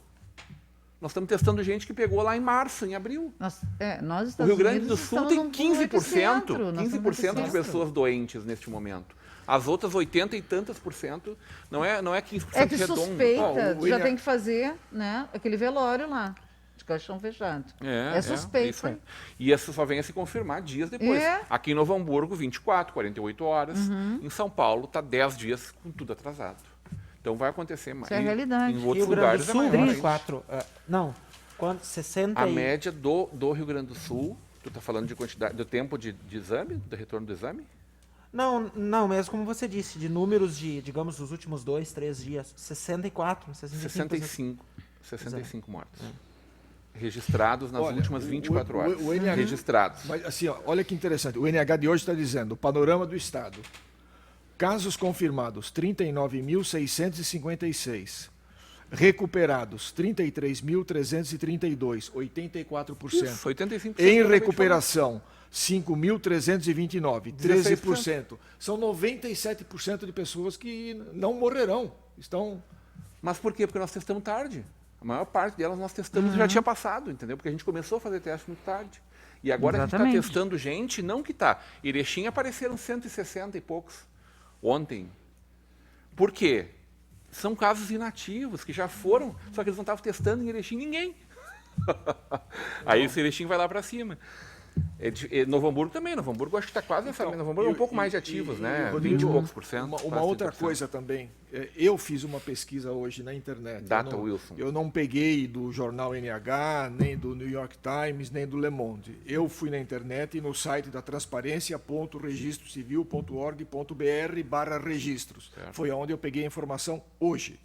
Nós estamos testando gente que pegou lá em março, em abril.
Nós
O
Estados
Rio Grande do
Unidos
Sul
estamos
tem
no
15%,
epicentro, nós estamos no
15% de
epicentro.
pessoas doentes neste momento. As outras 80 e tantas por cento, não é 15%
É que
redondo.
suspeita,
Ó, o
já
William-
tem que fazer, né, aquele velório lá, de caixão fechado. É
isso aí.
suspeita.
E isso só vem a se confirmar dias depois.
É.
Aqui em Novo Hamburgo, 24, 48 horas. Em São Paulo, está 10 dias com tudo atrasado. Então vai acontecer mais.
Isso é a realidade.
Em
Rio
outros
Grande
lugares
do
é
Sul,
maior ainda.
24. Não, quanto? 60
A
e...
média do Rio Grande do Sul, tu está falando de quantidade, do tempo de exame, do retorno do exame?
Não, mesmo como você disse, de números de, digamos, dos últimos 2, 3 dias, 64, 65.
65 mortes. registrados nas
Olha,
últimas 24 horas.
o NH
registrados.
Mas assim, ó, olha que interessante. O NH de hoje está dizendo, o panorama do estado. Casos confirmados, 39.656. Recuperados, 33.332, 84%.
Isso, 85%.
Em recuperação, 5.329, 13%. São 97% de pessoas que não morrerão. Estão...
Mas por quê? Porque nós testamos tarde. A maior parte delas nós testamos e já tinha passado, entendeu? Porque a gente começou a fazer teste muito tarde. E agora a gente
Exatamente.
está testando gente, não que está. Erechim apareceram 160 e poucos ontem. Por quê? São casos inativos que já foram, só que eles não estavam testando em Erechim ninguém. Aí esse Erechim vai lá para cima. Novo Hamburgo também. Novo Hamburgo acho que está quase nessa. Novo Hamburgo é um pouco mais de ativos, né? 20 e poucos por cento.
Uma outra coisa também. Eu fiz uma pesquisa hoje na internet.
Data Wilson.
Eu não peguei do jornal NH, nem do New York Times, nem do Le Monde. Eu fui na internet e no site da transparência.registrocivil.org.br/registros. Foi onde eu peguei a informação hoje.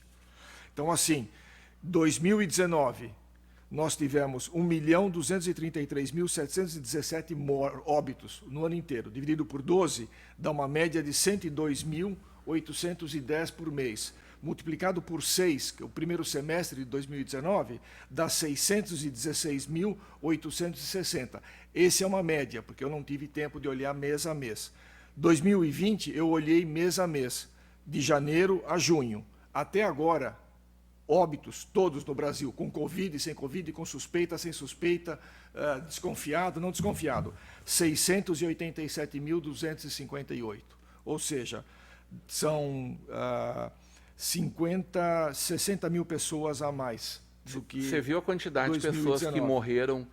Então, assim, 2019... nós tivemos 1.233.717 óbitos no ano inteiro. Dividido por 12, dá uma média de 102.810 por mês. Multiplicado por 6, que é o primeiro semestre de 2019, dá 616.860. Essa é uma média, porque eu não tive tempo de olhar mês a mês. 2020, eu olhei mês a mês, de janeiro a junho. Até agora, óbitos todos no Brasil, com Covid, sem Covid, com suspeita, sem suspeita, desconfiado, não desconfiado, 687.258. Ou seja, são 60 mil pessoas a mais do que
Você viu a quantidade de pessoas que morreram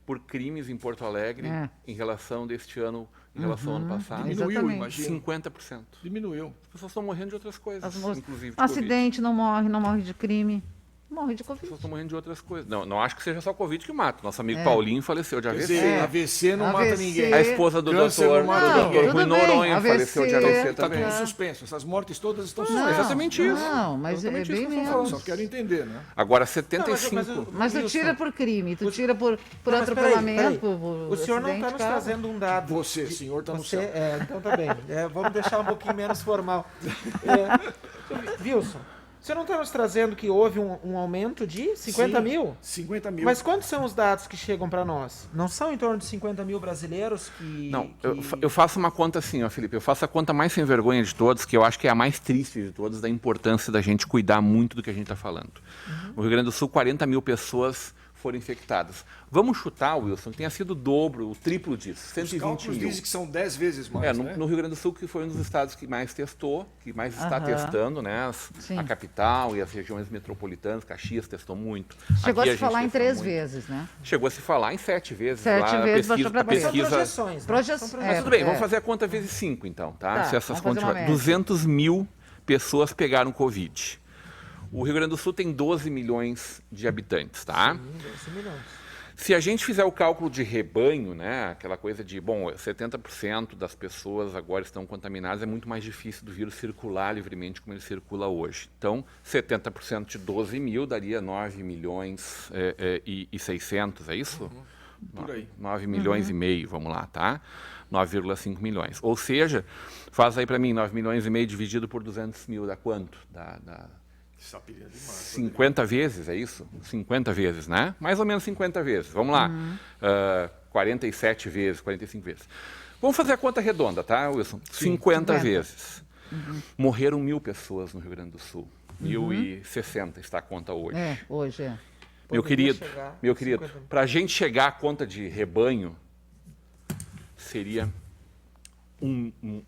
por crimes em Porto Alegre em relação deste ano, em relação ao ano passado?
Diminuiu,
Exatamente.
imagino.
50%.
Diminuiu.
As pessoas estão morrendo de outras coisas, inclusive de
Acidente, não morre de crime, morre de
Covid. As
Covid.
pessoas estão morrendo de outras coisas. Não acho que seja só Covid que mata. Nosso amigo Paulinho faleceu de
Quer
AVC.
dizer, AVC não mata
AVC.
ninguém.
A esposa do
Câncer
doutor
não mata ninguém.
Rui
Tudo bem,
Noronha
AVC,
faleceu de AVC
Está
também.
tudo suspenso. Essas mortes todas estão
Não,
suspensas.
exatamente isso.
Não, mas é
Exatamente
bem
isso que eu tô
menos.
falando.
Só quero entender, né?
Agora, 75...
Mas tu tira por crime, tu tira por
Mas
atropelamento,
peraí.
por
O senhor não está
acidente,
nos
cara.
trazendo um dado.
Você, senhor, está no
Você,
céu.
então tá bem. Vamos deixar um pouquinho menos formal. Wilson, você não está nos trazendo que houve um aumento de 50
Sim,
mil?
50 mil.
Mas quantos são os dados que chegam para nós? Não são em torno de 50 mil brasileiros que...
Não,
que...
eu faço uma conta assim, ó, Felipe. Eu faço a conta mais sem vergonha de todos, que eu acho que é a mais triste de todas, da importância da gente cuidar muito do que a gente está falando. No Rio Grande do Sul, 40 mil pessoas foram infectadas. Vamos chutar, Wilson, que tenha sido o dobro, o triplo disso,
Os
120
cálculos
mil.
dizem que são 10 vezes mais, né?
No Rio Grande do Sul, que foi um dos estados que mais testou, que mais está testando, né?
Sim.
A capital e as regiões metropolitanas, Caxias testou muito.
Chegou
Aqui
a se falar em
testou
3
muito.
vezes, né?
Chegou a se falar em 7 vezes.
7
lá,
vezes,
a
baixou pra dez.
São
pesquisa...
projeções, né?
Proje-
São
é,
projeções.
Tudo bem, vamos fazer a conta vezes 5, então, tá?
Tá,
Se essas
vamos fazer uma
contas...
média.
200 mil pessoas pegaram Covid. O Rio Grande do Sul tem 12 milhões de habitantes, tá?
Sim, 12 milhões.
Se a gente fizer o cálculo de rebanho, né, aquela coisa de, bom, 70% das pessoas agora estão contaminadas, é muito mais difícil do vírus circular livremente como ele circula hoje. Então, 70% de 12 mil daria 9 milhões e 600, é isso?
Por aí.
9 milhões e meio, vamos lá, tá? 9,5 milhões. Ou seja, faz aí para mim, 9 milhões e meio dividido por 200 mil, dá quanto? Dá
Sapirina demais.
50 vezes, é isso? 50 vezes, né? Mais ou menos 50 vezes. Vamos lá. 47 vezes, 45 vezes. Vamos fazer a conta redonda, tá, Wilson? 50 vezes. Morreram 1.000 pessoas no Rio Grande do Sul. 1.060 está a conta hoje.
Hoje é.
Meu
Poderia
querido,
chegar
meu
a
querido,
50 mil.
para a gente chegar à conta de rebanho, seria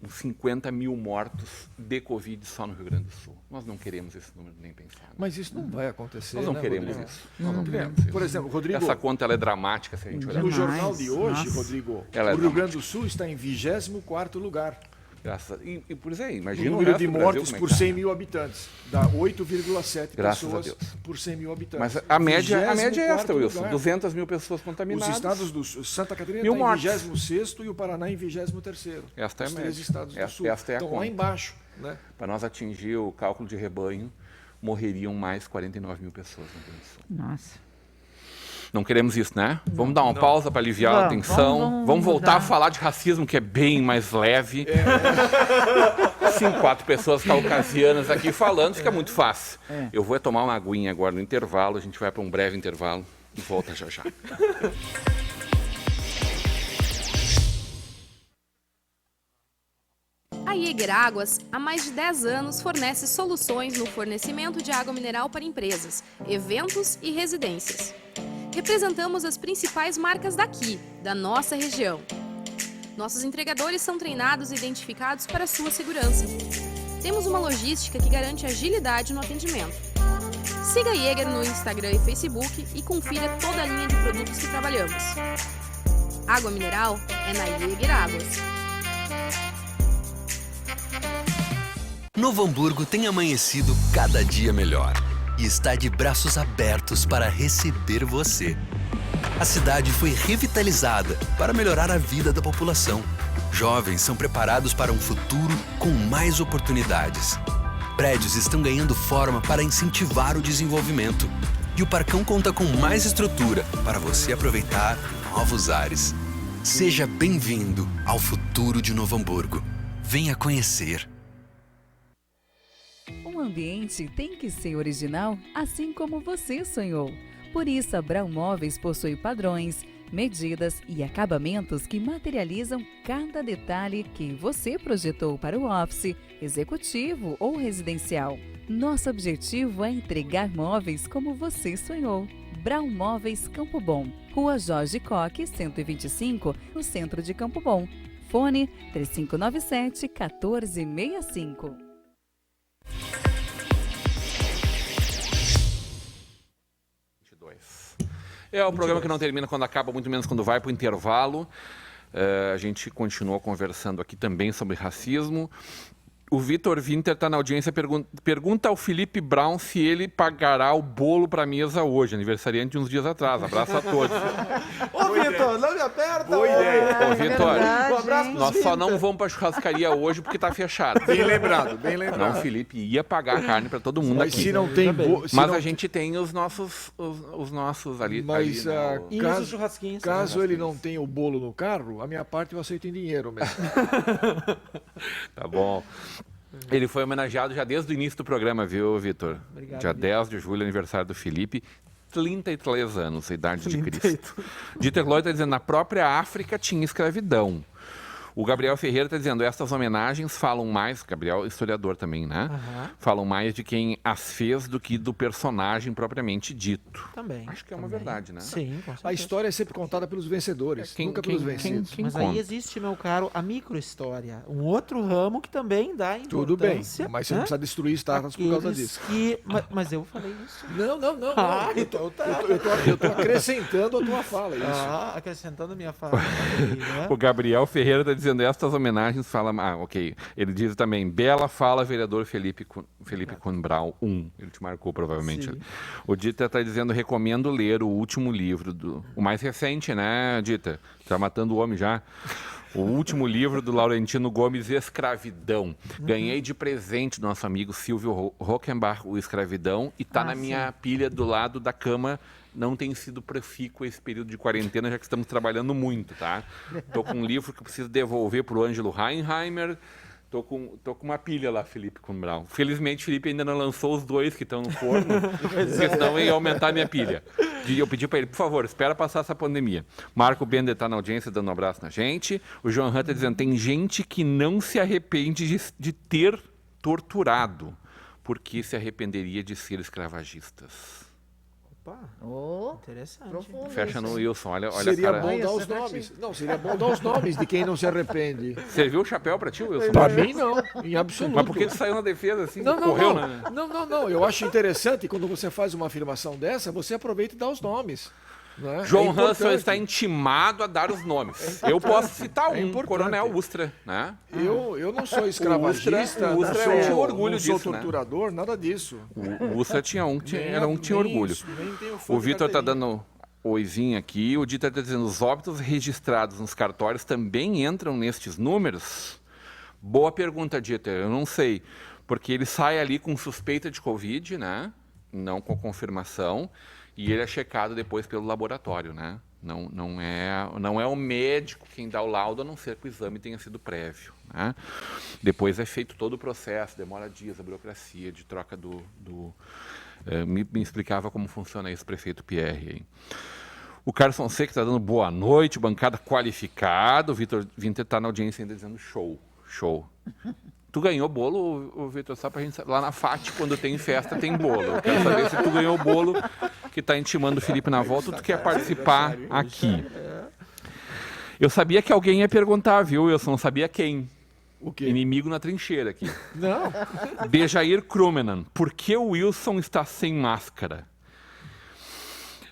50 mil mortos de Covid só no Rio Grande do Sul. Nós não queremos esse número nem pensar. Né?
Mas isso não vai acontecer,
Nós não
né,
queremos
Rodrigo?
isso. Nós não queremos isso.
Por exemplo, Rodrigo,
Essa conta ela é dramática se a gente olhar.
no
Demais.
jornal de hoje,
Nossa.
Rodrigo,
Ela é
o Rio Grande do Sul está em 24º lugar.
Graças a... E por isso aí,
O
imagina o
número
resto
de
do Brasil
mortes
como é
por
que tá.
100 mil habitantes. Dá 8,7
Graças a
pessoas
Deus.
por 100 mil habitantes.
Mas a média é esta,
24º
Wilson.
lugar.
200 mil pessoas
Os
contaminadas.
estados do Sul, Santa Catarina
1.000
está
mortes.
em 26º e o Paraná em 23º.
Esta é a
Os
média.
três estados do Sul.
Esta é a
Estão
conta.
lá embaixo, né?
Para nós atingir o cálculo de rebanho, morreriam mais 49 mil pessoas no Rio Grande do Sul.
Nossa.
Não queremos isso, né? Vamos dar uma pausa para aliviar a
Vamos,
tensão. Vamos voltar a falar de racismo, que é bem mais leve. Sim, 4 pessoas caucasianas aqui falando, fica muito fácil. Eu vou tomar uma aguinha agora no intervalo, a gente vai para um breve intervalo e volta já já.
A Jäger Águas, há mais de 10 anos, fornece soluções no fornecimento de água mineral para empresas, eventos e residências. Representamos as principais marcas daqui, da nossa região. Nossos entregadores são treinados e identificados para sua segurança. Temos uma logística que garante agilidade no atendimento. Siga a Jäger no Instagram e Facebook e confira toda a linha de produtos que trabalhamos. Água mineral é na Jäger Águas.
Novo Hamburgo tem amanhecido cada dia melhor e está de braços abertos para receber você. A cidade foi revitalizada para melhorar a vida da população. Jovens são preparados para um futuro com mais oportunidades. Prédios estão ganhando forma para incentivar o desenvolvimento. E o Parcão conta com mais estrutura para você aproveitar novos ares. Seja bem-vindo ao futuro de Novo Hamburgo. Venha conhecer.
Um ambiente tem que ser original, assim como você sonhou. Por isso, a Brown Móveis possui padrões, medidas e acabamentos que materializam cada detalhe que você projetou para o office, executivo ou residencial. Nosso objetivo é entregar móveis como você sonhou. Brown Móveis Campo Bom, Rua Jorge Coque, 125, no centro de Campo Bom. Fone 3597-1465.
É o programa que não termina quando acaba, muito menos quando vai para o intervalo. A gente continua conversando aqui também sobre racismo. O Vitor Winter está na audiência, pergunta ao Felipe Brown se ele pagará o bolo para a mesa hoje, aniversariante de uns dias atrás. Abraço a todos.
Ô, Vitor, não me aperta!
Boa ideia.
Ô, Vitor,
Um abraço pros
nós só
Vitor.
não vamos para a churrascaria hoje porque está fechado.
Bem lembrado, bem lembrado.
Não, o Felipe ia pagar a carne para todo mundo
Mas
aqui.
se não tem...
Mas a gente tem os nossos ali.
Mas
ali, né,
E os churrasquinhos.
caso ele não tenha o bolo no carro, a minha parte eu aceito em dinheiro mesmo.
Tá bom. Ele foi homenageado já desde o início do programa, viu, Vitor?
Obrigado,
Dia
Vitor.
10 de julho, aniversário do Felipe. 33 anos, a idade de Cristo. Dieter Lloyd está dizendo, na própria África tinha escravidão. O Gabriel Ferreira está dizendo, estas homenagens falam mais, Gabriel, historiador também, né? Falam mais de quem as fez do que do personagem propriamente dito.
Também.
Acho que é uma verdade, né?
Sim, com certeza.
A história é sempre contada pelos vencedores, nunca pelos vencidos.
Mas
conta?
aí existe, meu caro, a microhistória. Um outro ramo que também dá importância.
Tudo bem, mas você não precisa destruir estátuas por causa
Aqueles
disso.
Mas eu falei isso.
Não.
Ah,
Eu
então tá.
tô acrescentando a tua fala, é isso.
Acrescentando a minha fala. Aí, né?
O Gabriel Ferreira está dizendo, estas homenagens falam... Ah, ok. Ele diz também, bela fala, vereador Felipe Kuhn Brown 1. Ele te marcou, provavelmente.
Sim.
O Dieter está dizendo, recomendo ler o último livro, o mais recente, né, Dieter? Tá matando o homem já. O último livro do Laurentino Gomes, Escravidão. Ganhei de presente do nosso amigo Silvio Rockenbach, o Escravidão, e está na minha pilha do lado da cama. Não tem sido profícuo esse período de quarentena, já que estamos trabalhando muito, tá? Tô com um livro que eu preciso devolver para o Ângelo Heinheimer. Tô com uma pilha lá, Felipe Kuhn Brown. Felizmente, Felipe ainda não lançou os 2 que estão no forno, porque senão ia aumentar a minha pilha. E eu pedi para ele, por favor, espera passar essa pandemia. Marco Bender está na audiência, dando um abraço na gente. O João Hunter dizendo, tem gente que não se arrepende de ter torturado, porque se arrependeria de ser escravagistas.
Opa,
Oh,
interessante.
profundo
Fecha
isso.
no Wilson, olha a
Seria
cara.
bom dar os
Isso, é
nomes. Não, seria bom dar os nomes de quem não se arrepende.
Serviu o chapéu para ti, Wilson?
Para mim, não, em absoluto.
Mas por que tu saiu na defesa assim?
Não,
correu, né?
não. Eu acho interessante quando você faz uma afirmação dessa, você aproveita e dá os nomes. Né?
João
É importante.
Hansel está intimado a dar os nomes. Eu posso citar um,
importante.
Coronel Ustra, né?
Eu não sou escravagista,
o Ustra
não
tinha
sou,
orgulho
não sou
disso, né?
torturador, nada disso.
O Ustra tinha tinha orgulho.
Isso, nem tenho
O
fogo de
Vitor está
carteirinha.
dando oizinho aqui. O Dieter está dizendo, os óbitos registrados nos cartórios também entram nestes números? Boa pergunta, Dieter. Eu não sei. Porque ele sai ali com suspeita de Covid, né? Não com confirmação. E ele é checado depois pelo laboratório, né? Não é o médico quem dá o laudo, a não ser que o exame tenha sido prévio, né? Depois é feito todo o processo, demora dias, a burocracia de troca me explicava como funciona isso, prefeito Pierre. Hein? O Carlos Fonseca está dando boa noite, bancada qualificada. O Vitor Winter está na audiência ainda dizendo show. Tu ganhou bolo, Vitor? Só pra gente saber. Lá na FAT, quando tem festa, tem bolo. Eu quero saber se tu ganhou o bolo que está intimando o Felipe na volta ou tu quer participar aqui. Eu sabia que alguém ia perguntar, viu? Eu só não sabia quem.
O quê?
Inimigo na trincheira aqui.
Não.
Bejair Krumenan. Por que o Wilson está sem máscara?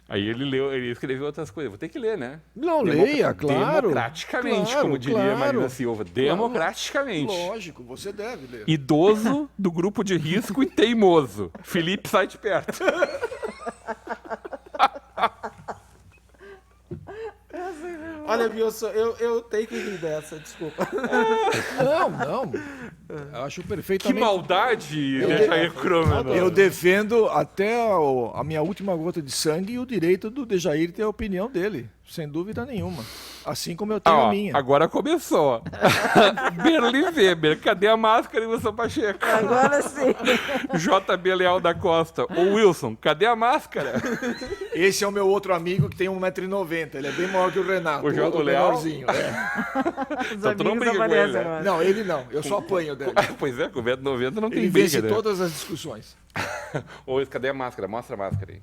Aí ele escreveu outras coisas. Vou ter que ler, né?
Não, leia, claro.
Democraticamente,
Claro,
como diria
claro.
Marina Silva. Democraticamente.
Lógico, você deve ler.
Idoso, do grupo de risco e teimoso. Felipe, sai de perto.
Olha, Wilson, eu tenho que rir dessa, desculpa.
Não. Eu acho
Que
perfeitamente.
maldade, Bejair Krumenan.
Eu defendo até a minha última gota de sangue e o direito do Dejair ter a opinião dele, sem dúvida nenhuma. Assim como eu tenho a minha.
Agora começou. Berli Weber, cadê a máscara, Wilson Pacheco?
Agora sim.
JB Leal da Costa. Ô Wilson, cadê a máscara?
Esse é o meu outro amigo que tem 1,90 m. Ele é bem maior que o Renato.
O
outro
Leal?
menorzinho. É.
Então tu não briga com ele, né?
Não, ele não. Eu só apanho dele.
Pois é, com 1,90 m não tem
Ele
briga,
vence
né?
todas as discussões.
Ô, cadê a máscara? Mostra a máscara aí.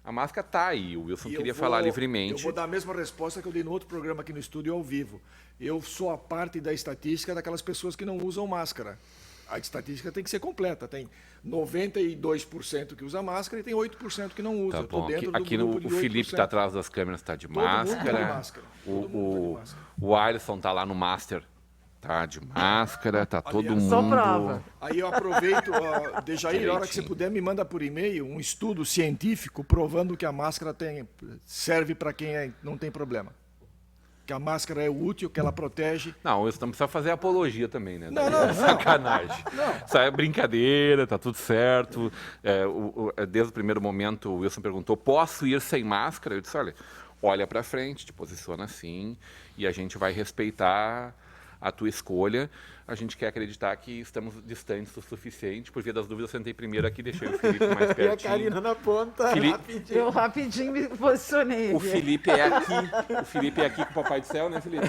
A máscara tá aí, o Wilson
E
queria
eu
falar
vou-
livremente.
Eu vou dar a mesma resposta que eu dei no outro programa aqui no estúdio ao vivo. Eu sou a parte da estatística daquelas pessoas que não usam máscara. A estatística tem que ser completa. Tem 92% que usa máscara e tem 8% que não usa.
Tá
Eu tô
bom.
dentro do
Aqui
grupo
o
de
Felipe
8%.
está atrás das câmeras, está de
Todo mundo tá
máscara.
de máscara. Todo mundo tá de máscara.
O Alisson tá lá no Master, tá de máscara, tá todo
Aliás,
mundo.
Só prova.
Aí eu aproveito, Dejair, a hora que você
Direitinho.
puder, me manda por e-mail um estudo científico provando que a máscara serve para quem não tem problema. Que a máscara é útil, que ela protege.
Não, o Wilson não precisa fazer apologia também, né?
Não, não, não.
Sacanagem. Isso aí é brincadeira, tá tudo certo. Desde o primeiro momento, o Wilson perguntou: posso ir sem máscara? Eu disse: olha para frente, te posiciona assim, e a gente vai respeitar a tua escolha. A gente quer acreditar que estamos distantes o suficiente. Por via das dúvidas, eu sentei primeiro aqui, deixei o Felipe mais
E a
pertinho.
Karina na ponta,
Felipe-
rapidinho.
Eu rapidinho me posicionei.
O
aqui.
Felipe é aqui. O Felipe é aqui com o Papai do Céu, né, Felipe?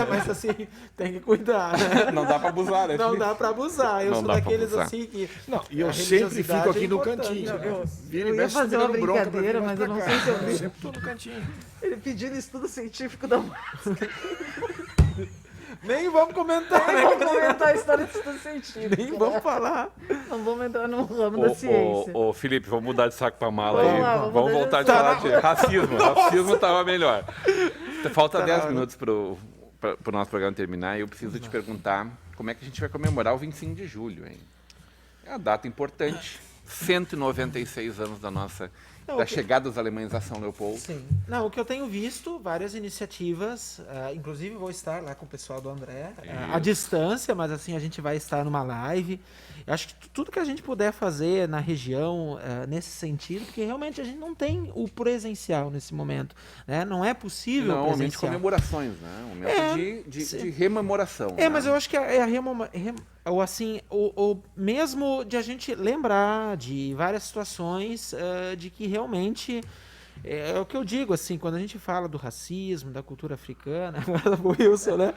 Mas assim, tem que cuidar, né?
Não dá para abusar, né,
Não
Felipe?
dá pra abusar. Eu
Não
sou
dá pra
daqueles
abusar.
assim que.
Não, e eu
a
sempre
religiosidade
fico aqui
é
no
importante.
cantinho. Vira e
eu ia
mexe,
fazer
tô
uma
dando bronca pra
brincadeira,
vir
mas
pra
eu não
cá.
sei se eu vi.
Sempre tô no cantinho.
Ele pedindo estudo científico da máscara.
Nem vamos comentar,
Nem
né?
vamos comentar a história do estudo científico.
Nem vamos falar.
Não vamos entrar no ramo da ciência.
Ô, Felipe, vamos mudar de saco pra mala
Vamos
aí.
lá, vamos
Vamos
mudar
voltar
de
de falar
saco.
de racismo. Racismo tava melhor. Falta
Tá
10
na hora.
minutos pro nosso programa terminar e eu preciso te perguntar como é que a gente vai comemorar o 25 de julho, hein? É uma data importante. 196 anos da chegada dos alemães a São Leopoldo.
Sim. Não, o que eu tenho visto, várias iniciativas, inclusive vou estar lá com o pessoal do André, à distância, mas assim, a gente vai estar numa live. Eu acho que tudo que a gente puder fazer na região, nesse sentido, porque realmente a gente não tem o presencial nesse momento, né? Não é possível
Não, um momento de
presencial.
comemorações, né? Um momento de rememoração. né?
Mas eu acho que ou assim, ou mesmo de a gente lembrar de várias situações de que realmente é o que eu digo, assim, quando a gente fala do racismo, da cultura africana, o Wilson, né?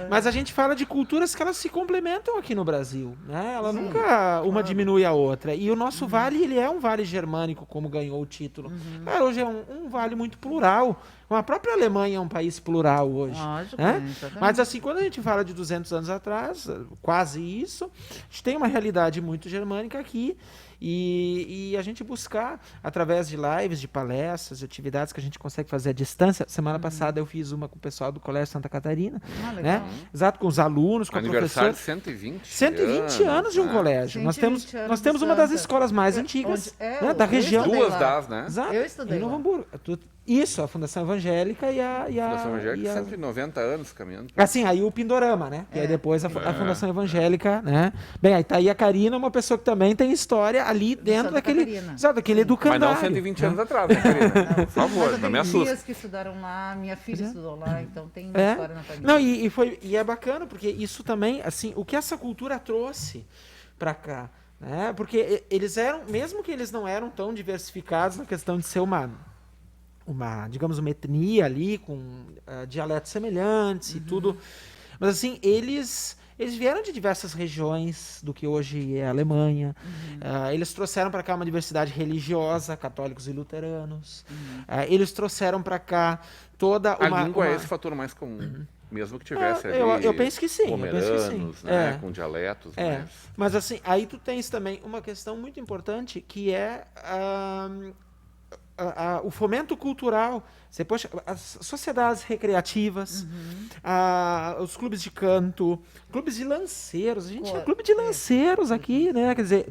Mas a gente fala de culturas que elas se complementam aqui no Brasil, né? Ela nunca uma diminui a outra. E o nosso vale, ele é um vale germânico, como ganhou o título. Cara, hoje é um vale muito plural. A própria Alemanha é um país plural hoje.
Lógico,
né?
exatamente.
Mas assim, quando a gente fala de 200 anos atrás, quase isso, a gente tem uma realidade muito germânica aqui. E a gente buscar, através de lives, de palestras, de atividades que a gente consegue fazer à distância. Semana passada eu fiz uma com o pessoal do Colégio Santa Catarina.
Legal.
Né? Exato, com os alunos, com a
Aniversário
professora.
de 120
120 anos de um
né?
colégio. Nós
120
temos,
anos
nós temos
de
uma das
Santa.
escolas mais antigas
Onde-
né, da
eu
região.
estudei
Duas
lá.
das, né?
Exato.
Eu estudei
Em Novo
lá.
Hamburgo. Isso, a Fundação Evangélica e a...
Fundação Evangélica,
e a-
190 anos caminhando.
Assim, aí o Pindorama, né? E aí depois a Fundação Evangélica, né? Bem, aí tá aí a Karina, uma pessoa que também tem história ali dentro
Santa
daquele...
Catarina.
Sabe, daquele
Mas
educandário.
não 120 anos atrás, né, Karina? Por favor,
Mas
não me
eu tenho
assusta.
tias que estudaram lá, minha filha estudou lá, então tem uma
É.
história na família.
Não, e é bacana, porque isso também, assim, o que essa cultura trouxe para cá, né? Porque eles eram, mesmo que eles não eram tão diversificados na questão de ser digamos, uma etnia ali, com dialetos semelhantes e tudo, mas assim, eles vieram de diversas regiões do que hoje é a Alemanha. Eles trouxeram para cá uma diversidade religiosa, católicos e luteranos. Eles trouxeram para cá toda uma...
A língua é
uma-
esse fator mais comum, mesmo que tivesse ali
eu penso que sim, eu penso que sim.
pomeranos, né,
É.
com dialetos,
É,
mas...
mas assim, aí tu tens também uma questão muito importante que é o fomento cultural. Você, poxa, as sociedades recreativas, os clubes de canto, clubes de lanceiros. A gente tinha clube de lanceiros aqui, né? Quer dizer,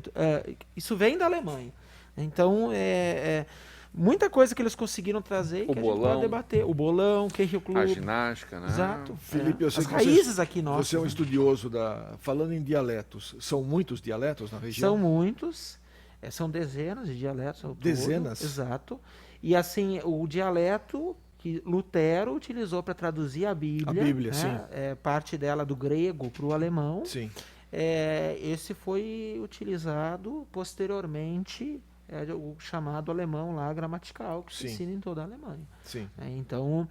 isso vem da Alemanha. Então, muita coisa que eles conseguiram trazer e
O
que a gente
bolão.
pode debater. O bolão, o Keio
A
Clube.
ginástica, né?
Exato.
Felipe, eu sei
As
que
raízes aqui nossas.
Você é um
né?
estudioso falando em dialetos, são muitos dialetos na região?
São muitos, são dezenas de dialetos ao todo.
Dezenas?
Exato. E assim, o dialeto que Lutero utilizou para traduzir a Bíblia,
A Bíblia,
né,
sim.
parte dela do grego para o alemão,
Sim.
esse foi utilizado posteriormente, o chamado alemão lá gramatical, que se
Sim.
ensina em toda a Alemanha.
Sim.
Então,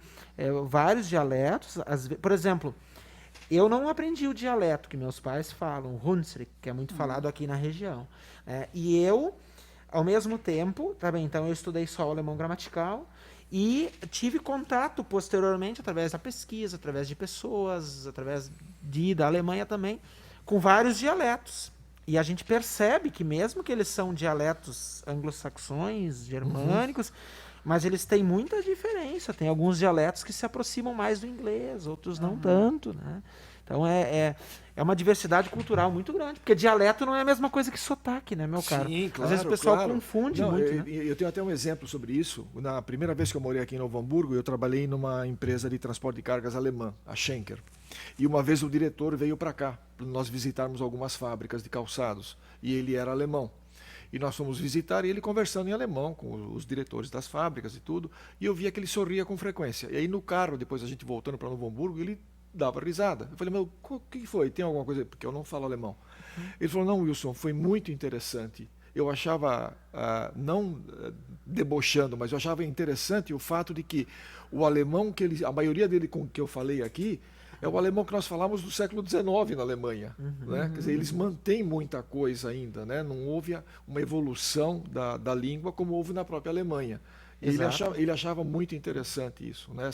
vários dialetos, por exemplo, eu não aprendi o dialeto que meus pais falam, o Hunsrück, que é muito falado aqui na região. E eu, ao mesmo tempo, então eu estudei só o alemão gramatical e tive contato posteriormente, através da pesquisa, através de pessoas, através da Alemanha também, com vários dialetos. E a gente percebe que mesmo que eles são dialetos anglo-saxões, germânicos, mas eles têm muita diferença. Tem alguns dialetos que se aproximam mais do inglês, outros não tanto, né? Então é uma diversidade cultural muito grande, porque dialeto não é a mesma coisa que sotaque, né, meu caro?
Sim, claro,
Às vezes o pessoal
claro.
confunde
Não,
muito, né?
eu tenho até um exemplo sobre isso. Na primeira vez que eu morei aqui em Novo Hamburgo, eu trabalhei numa empresa de transporte de cargas alemã, a Schenker. E uma vez o diretor veio para cá, para nós visitarmos algumas fábricas de calçados. E ele era alemão. E nós fomos visitar e ele conversando em alemão com os diretores das fábricas e tudo. E eu via que ele sorria com frequência. E aí no carro, depois a gente voltando para Novo Hamburgo, ele dava risada. Eu falei, meu, o que foi? Tem alguma coisa? Porque eu não falo alemão. Ele falou, não, Wilson, foi muito interessante. Eu achava, não debochando, mas eu achava interessante o fato de que o alemão, a maioria dele com que eu falei aqui, é o alemão que nós falamos do século XIX na Alemanha. Né? Quer dizer, eles mantêm muita coisa ainda. Né? Não houve uma evolução da língua como houve na própria Alemanha. E ele achava muito interessante isso. Né?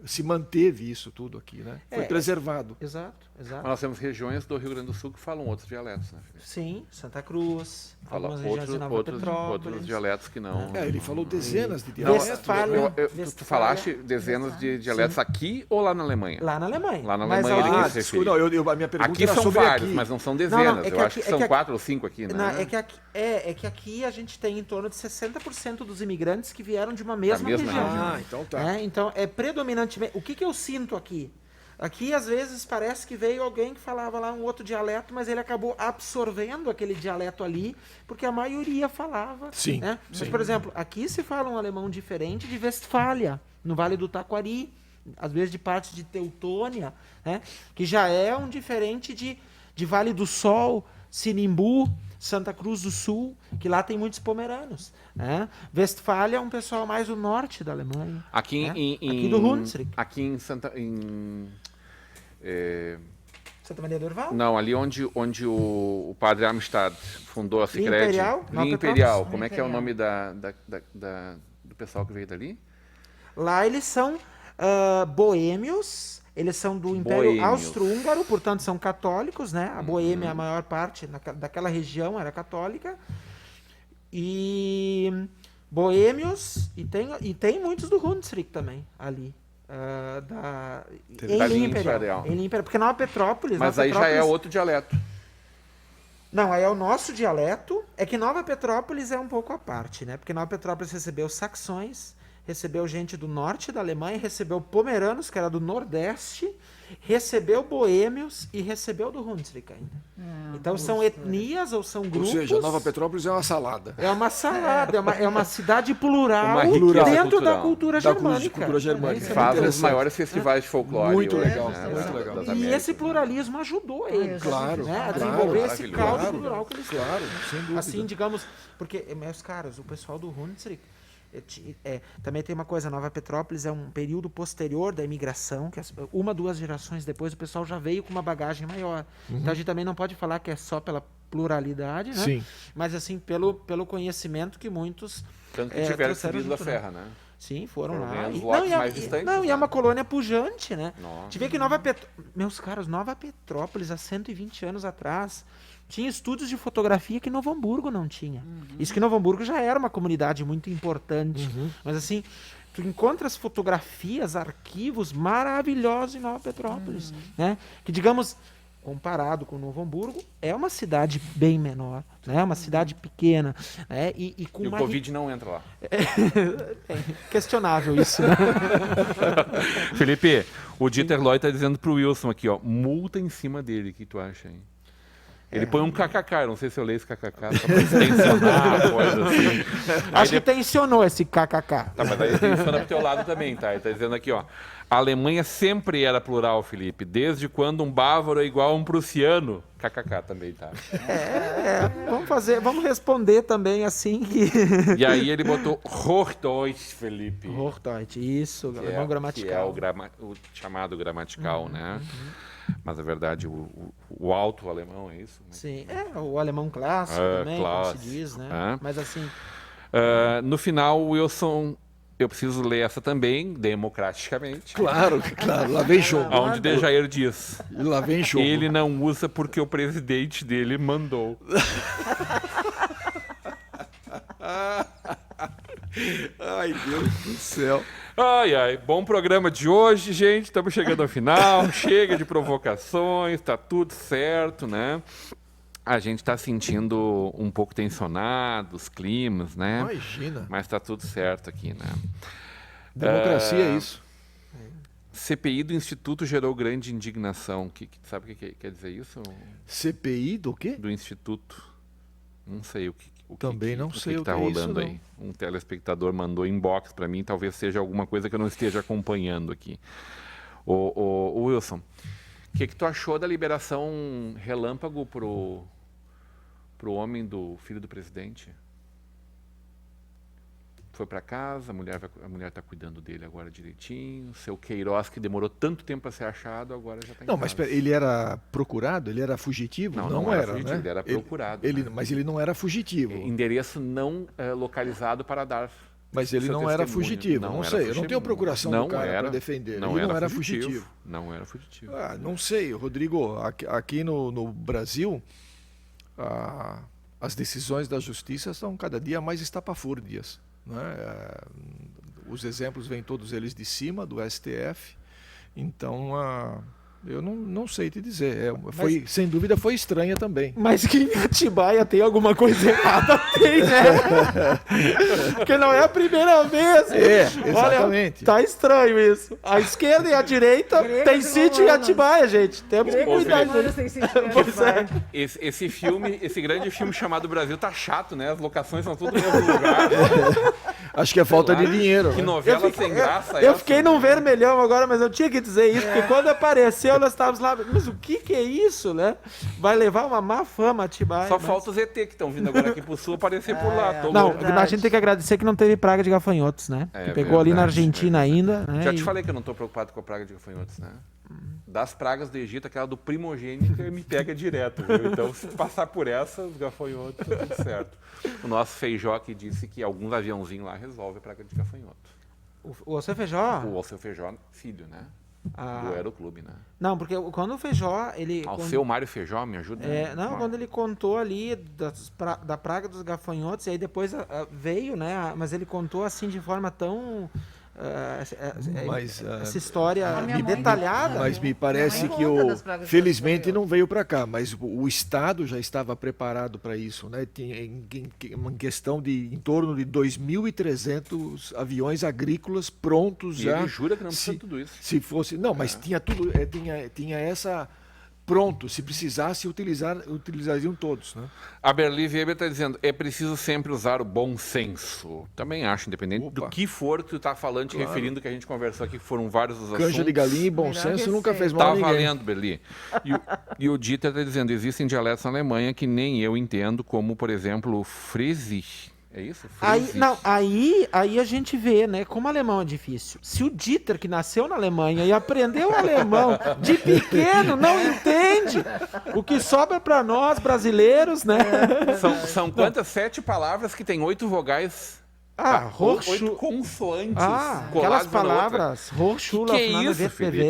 Se manteve isso tudo aqui. Né? Foi preservado.
Exato.
Mas nós temos regiões do Rio Grande do Sul que falam outros dialetos, né, Felipe?
Sim, Santa Cruz,
Fala
algumas regiões de Nova Petrópolis.
outros dialetos que não...
Ele falou dezenas de
Não,
dialetos.
Westfália.
tu falaste dezenas de dialetos aqui ou lá na Alemanha?
Lá na Alemanha.
Lá na
Mas
Alemanha ele
alguns-
quis se referir.
Não, a minha pergunta
Aqui
era
são
sobre
vários,
aqui.
mas não são dezenas.
é que
Eu acho que são
aqui-
4 ou 5 aqui, né?
Não, é que aqui a gente tem em torno de 60% dos imigrantes que vieram de uma mesma
mesma
região.
região.
Então tá.
Então, é predominantemente... O que eu sinto aqui? Aqui, às vezes, parece que veio alguém que falava lá um outro dialeto, mas ele acabou absorvendo aquele dialeto ali, porque a maioria falava.
Sim,
Né? Mas,
sim.
por exemplo, aqui se fala um alemão diferente de Westfália, no Vale do Taquari, às vezes de parte de Teutônia, né? Que já é um diferente de Vale do Sol, Sinimbu, Santa Cruz do Sul, que lá tem muitos pomeranos. Né? Westfália é um pessoal mais do norte da Alemanha.
Aqui,
né? Aqui do Hunsrück.
Aqui em
Santa Maria do Orval?
não, ali onde o padre Amistad fundou a Sicredi.
Imperial? Nova
Linha Imperial.
Petrópolis.
Como é que é o
Imperial.
nome do pessoal que veio dali?
Lá eles são boêmios, eles são do Império
Boêmios.
Austro-Húngaro, portanto são católicos, né? A Boêmia, a maior parte daquela região era católica. E boêmios, e tem muitos do Hunsrück também, ali.
Da
Em
linha
Linha
Imperial.
Imperial. Em Linha Imperial, porque Nova Petrópolis...
Mas
Nova
aí já é
Petrópolis-
outro dialeto.
Não, aí é o nosso dialeto. É que Nova Petrópolis é um pouco à parte, né? Porque Nova Petrópolis recebeu os saxões, recebeu gente do norte da Alemanha, recebeu pomeranos, que era do nordeste, recebeu boêmios e recebeu do Hunsrück ainda. Então são etnias ou são
Ou
grupos.
seja, Nova Petrópolis é uma salada.
É uma salada, é uma cidade plural
Uma riqueza
dentro da
cultural.
cultura
Da
germânica.
cultura germânica.
Isso é
Faz
muito
os maiores festivais de folclore.
Muito
hoje,
legal,
né,
muito
da-
legal.
das
E
Américas.
esse pluralismo ajudou eles
Claro,
né, a
claro,
desenvolver esse
maravilhoso.
caldo
Claro,
plural que eles têm.
Claro, sem dúvida.
Assim, digamos, porque, meus caros, o pessoal do Hunsrück, também tem uma coisa, Nova Petrópolis é um período posterior da imigração, que uma, 2 gerações depois o pessoal já veio com uma bagagem maior. Então a gente também não pode falar que é só pela pluralidade, né?
Sim.
Mas assim, pelo conhecimento que muitos
Tanto que tiveram
trouxeram
subido da
junto, né?
Serra, né?
Sim, foram
Foram
lá.
ganhando
E,
lotes
não,
mais distantes,
e
né?
é uma colônia pujante, né?
Nossa.
Te vê que meus caros, Nova Petrópolis, há 120 anos atrás, tinha estúdios de fotografia que Novo Hamburgo não tinha. Isso que Novo Hamburgo já era uma comunidade muito importante. Mas assim, tu encontras fotografias, arquivos maravilhosos em Nova Petrópolis, né? Que, digamos, comparado com Novo Hamburgo, é uma cidade bem menor, né? Uma cidade pequena, né? E com
E o
uma
Covid não entra lá.
É questionável isso, né?
Felipe, o Dieter Loy tá dizendo pro Wilson aqui, ó, multa em cima dele, o que tu acha, hein? Ele põe um kkk, eu não sei se eu leio esse kkk, só pra tensionar, coisa assim. Aí
Acho que tensionou esse kkk.
Tá, mas aí funciona pro teu lado também, tá? Ele tá dizendo aqui, ó. A Alemanha sempre era plural, Felipe. Desde quando um bávaro é igual a um prussiano. KKK também, tá?
Vamos responder também assim que...
E aí ele botou Hochdeutsch, Felipe.
Hochdeutsch, isso, alemão
Que
gramatical.
é o chamado gramatical, né? Mas na verdade o alto alemão é isso?
Sim, o alemão clássico também,
clássico,
como se diz, né?
é.
Mas assim,
No final, Wilson, eu preciso ler essa também, democraticamente.
Claro, claro. Lá vem jogo.
Onde Dejair diz,
E lá vem jogo.
ele não usa porque o presidente dele mandou.
Ai, Deus do céu.
Ai, ai, bom programa de hoje, gente. Estamos chegando ao final. Chega de provocações, tá tudo certo, né? A gente está sentindo um pouco tensionado, os climas, né?
Imagina.
Mas tá tudo certo aqui, né?
Democracia é isso.
CPI do Instituto gerou grande indignação. Sabe o que quer dizer isso?
CPI do quê?
Do Instituto. Não sei o que.
Também não sei o
está
que é isso,
rolando
não.
aí. Um telespectador mandou inbox para mim, talvez seja alguma coisa que eu não esteja acompanhando aqui. O Wilson, o que tu achou da liberação relâmpago pro homem do filho do presidente? Foi para casa, a mulher está cuidando dele agora direitinho. Seu Queiroz, que demorou tanto tempo para ser achado, agora já está em
Não,
casa.
mas pera, ele era procurado? Ele era fugitivo?
Não era
era,
fugitivo,
né?
ele era procurado,
Ele,
né?
Mas ele não era fugitivo.
Endereço não localizado para dar.
Mas ele
seu
não era
testemunho.
fugitivo. Não
era
sei, eu não
fugitivo.
tenho procuração
Não
do cara
era,
para defender.
Não
Ele
era
não era
fugitivo.
fugitivo.
Não era fugitivo.
Ah, não sei, Rodrigo. Aqui no Brasil, as decisões da justiça são cada dia mais estapafúrdias, né? Os exemplos vêm todos eles de cima, do STF. Então, eu não sei te dizer. Sem dúvida foi estranha também.
mas que em Atibaia tem alguma coisa errada, tem, né? Porque não é a primeira vez.
Exatamente.
Olha, tá estranho isso. A esquerda e a direita tem sítio em Atibaia, gente. Temos que cuidar disso. Pois é.
Esse grande filme chamado Brasil tá chato, né? As locações são tudo no mesmo lugar.
Acho que é falta de dinheiro.
Que
né?
novela sem graça
Eu
essa,
fiquei
né?
num vermelhão agora, mas eu tinha que dizer isso, porque quando apareceu, nós estávamos lá. Mas o que é isso, né? Vai levar uma má fama a Atibaia.
Só
mas-
falta os ET que estão vindo agora aqui pro sul aparecer por lá. Tô
Não,
louco.
a gente tem que agradecer que não teve praga de gafanhotos, né?
É
que pegou ali na
verdade,
Argentina ainda. Né?
Já
e-
te falei que eu não tô preocupado com a praga de gafanhotos, né? Das pragas do Egito, aquela do primogênito me pega direto, viu? Então, se passar por essa, os gafanhotos, tá tudo certo. O nosso Feijó que disse que alguns aviãozinhos lá resolvem a praga de gafanhoto.
O seu Feijó?
O Alceu Feijó, filho, né?
Ah.
Do Aeroclube, né?
Não, porque quando o Feijó, ele...
Alceu Mário Feijó, me ajuda?
quando ele contou ali da praga dos gafanhotos, e aí depois veio, né? Mas ele contou assim de forma tão essa história
A minha mãe-
detalhada.
Mas me parece
Não é
que
conta das pragas de
felizmente
cascavel.
não veio para cá, mas o Estado já estava preparado para isso, né? Tinha uma questão de em torno de 2.300 aviões agrícolas prontos
E
já.
ele jura que não precisa
se,
de tudo isso.
se fosse, não, mas tinha tudo, tinha essa pronto, se precisasse utilizariam todos, né?
A Berli Weber está dizendo, é preciso sempre usar o bom senso. Também acho, independente do
Opa.
que for que tu está falando, te referindo ao que a gente conversou aqui, que foram vários os assuntos.
Canja de galinha e bom
Melhor
senso nunca fez
receita.
mal
Tá
a ninguém.
valendo, Berli. E o Dieter está dizendo, existem dialetos na Alemanha que nem eu entendo, como, por exemplo, o Friesisch. É isso?
Aí,
Friesisch.
não, aí a gente vê, né, como alemão é difícil. Se o Dieter, que nasceu na Alemanha e aprendeu alemão de pequeno, não entende, o que sobra para nós, brasileiros, né?
São quantas? 7 palavras que tem 8 vogais?
Ah,
8
Hochschule.
consoantes
Ah,
coladas
aquelas
uma na outra.
palavras. Hochschule,
Que é isso, Felipe?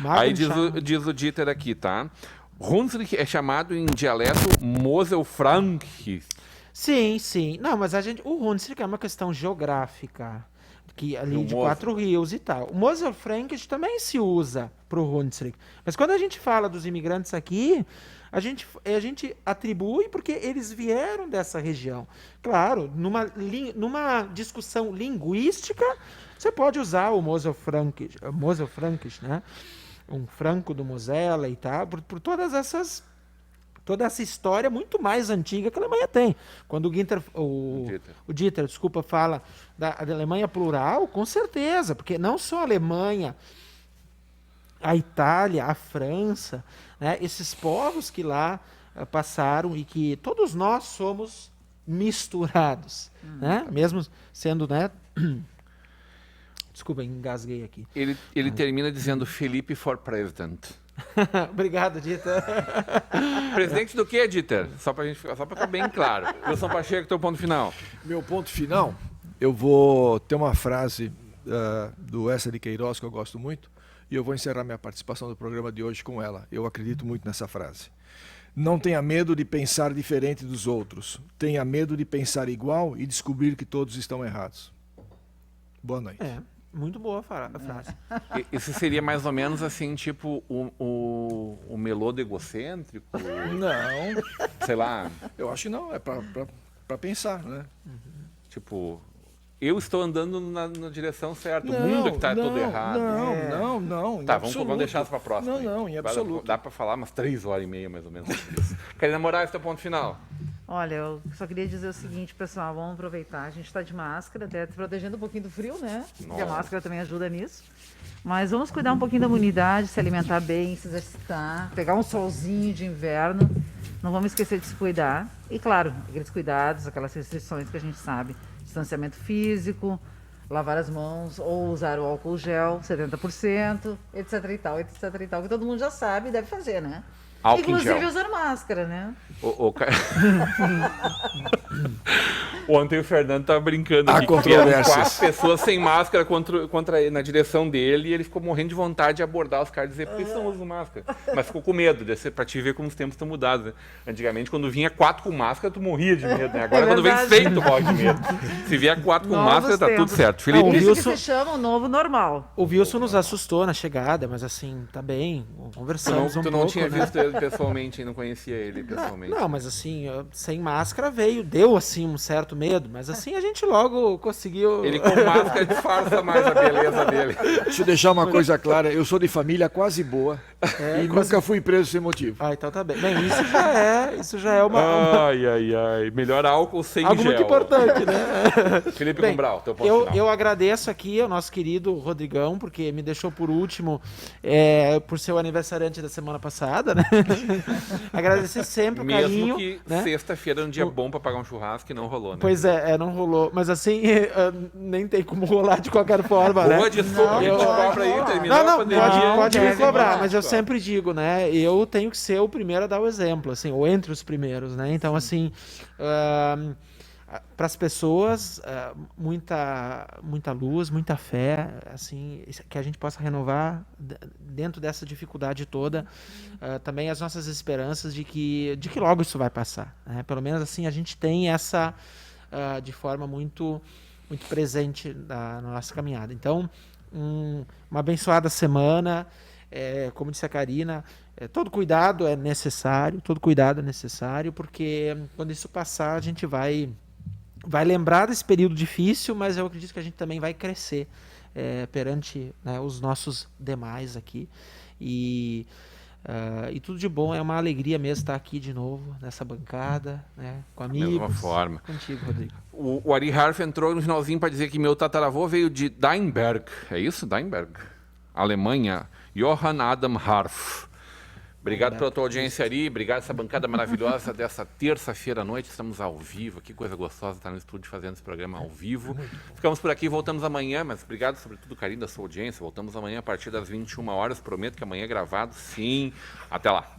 Aí diz o Dieter aqui, tá? Hunsrück é chamado em dialeto Mosel-Frankisch.
Sim, sim. Não, mas o Hunsrück é uma questão geográfica, que ali
Do
de
Mosel.
4 rios e tal. O Mosel-Frankisch também se usa para o Hunsrück. Mas quando a gente fala dos imigrantes aqui, a gente atribui porque eles vieram dessa região. Claro, numa discussão linguística, você pode usar o Mosel-Frankisch, né? Um franco do Mosela e tal, por toda essa história muito mais antiga que a Alemanha tem. Quando o Dieter, desculpa, fala da Alemanha plural, com certeza, porque não só a Alemanha, a Itália, a França, né, esses povos que lá passaram e que todos nós somos misturados, né? Mesmo sendo, né? Desculpa, engasguei aqui.
Ele termina dizendo Felipe for President.
Obrigado, Dieter.
Presidente do quê, Dieter? Só para ficar bem claro. Wilson Pacheco, teu ponto final.
Meu ponto final, eu vou ter uma frase do Essa de Queiroz que eu gosto muito e eu vou encerrar minha participação do programa de hoje com ela. Eu acredito muito nessa frase. Não tenha medo de pensar diferente dos outros. Tenha medo de pensar igual e descobrir que todos estão errados. Boa noite.
Muito boa a frase.
Isso seria mais ou menos assim, tipo o melodo egocêntrico?
Não,
Sei lá,
eu acho que não, é para pensar, né?
tipo, eu estou andando na direção certa, o mundo é que está todo errado.
Não.
Tá, vamos deixar isso para a próxima.
Não, em absoluto.
Dá para falar umas 3h30 mais ou menos sobre isso. Karina Moraes, teu ponto final.
Olha, eu só queria dizer o seguinte, pessoal, vamos aproveitar. A gente está de máscara, até protegendo um pouquinho do frio, né? Porque a máscara também ajuda nisso. Mas vamos cuidar um pouquinho da imunidade, se alimentar bem, se exercitar, pegar um solzinho de inverno. Não vamos esquecer de se cuidar. E, claro, aqueles cuidados, aquelas restrições que a gente sabe. Distanciamento físico, lavar as mãos ou usar o álcool gel, 70%, etc e tal, que todo mundo já sabe e deve fazer, né?
Álcool em
Inclusive
gel.
usar máscara, né?
Ontem o Fernando estava brincando
Há
aqui que vieram
controvérsias.
4 pessoas sem máscara na direção dele e ele ficou morrendo de vontade de abordar os caras e dizer, por que vocês não usam máscara? Mas ficou com medo, para te ver como os tempos estão mudados. Né? Antigamente, quando vinha 4 com máscara, tu morria de medo. Né? Agora, quando vem
verdade.
100, tu morre de medo. Se vier 4 com
Novos
máscara, tá tudo
tempos.
certo.
Não,
Felipe,
o
Isso
Wilson-
que se chama o novo normal.
O Wilson nos assustou na chegada, mas assim, tá bem. Conversamos
tu
um
não
pouco,
tinha
né?
visto ele pessoalmente e não conhecia ele pessoalmente.
Não, mas assim, sem máscara deu assim um certo medo, mas assim a gente logo conseguiu.
Ele com máscara disfarça mais a beleza dele.
Deixa eu deixar uma coisa clara, eu sou de família quase boa e nunca fui preso sem motivo.
Ah, então tá bem. Bem, isso já é
Ai. Melhor álcool sem
algo
gel.
muito importante, né?
Felipe
Bem,
Combral, teu ponto final.
eu agradeço aqui ao nosso querido Rodrigão, porque me deixou por último, por ser o aniversariante da semana passada, né? Agradecer sempre o
Mesmo
carinho.
que
né?
sexta-feira era um dia bom pra pagar um churrasco e não rolou, né?
Pois não rolou. Mas assim, nem tem como rolar de qualquer forma, né?
Boa desculpa, a gente cobra aí, terminou a
Não,
pandemia.
pode me
deve
cobrar,
rolar.
mas eu sempre digo, né? Eu tenho que ser o primeiro a dar o exemplo, assim, ou entre os primeiros, né? Então, assim, para as pessoas, muita luz, muita fé, assim, que a gente possa renovar dentro dessa dificuldade toda, também as nossas esperanças de que logo isso vai passar, né? Pelo menos assim a gente tem essa de forma muito muito presente na nossa caminhada. Então, uma abençoada semana. Como disse a Karina, todo cuidado é necessário, porque quando isso passar, a gente vai lembrar desse período difícil, mas eu acredito que a gente também vai crescer perante, né, os nossos demais aqui. E tudo de bom, é uma alegria mesmo estar aqui de novo, nessa bancada, né, com amigos.
Da mesma forma.
Contigo, Rodrigo.
O Ari Harf entrou no finalzinho para dizer que meu tataravô veio de Daimberg. É isso? Daimberg. Alemanha. Johann Adam Harf. Obrigado pela tua audiência, Ari. Obrigado essa bancada maravilhosa dessa terça-feira à noite. Estamos ao vivo. Que coisa gostosa estar no estúdio fazendo esse programa ao vivo. Ficamos por aqui, voltamos amanhã, mas obrigado sobretudo, carinho da sua audiência. Voltamos amanhã a partir das 21 horas. Prometo que amanhã é gravado, sim. Até lá.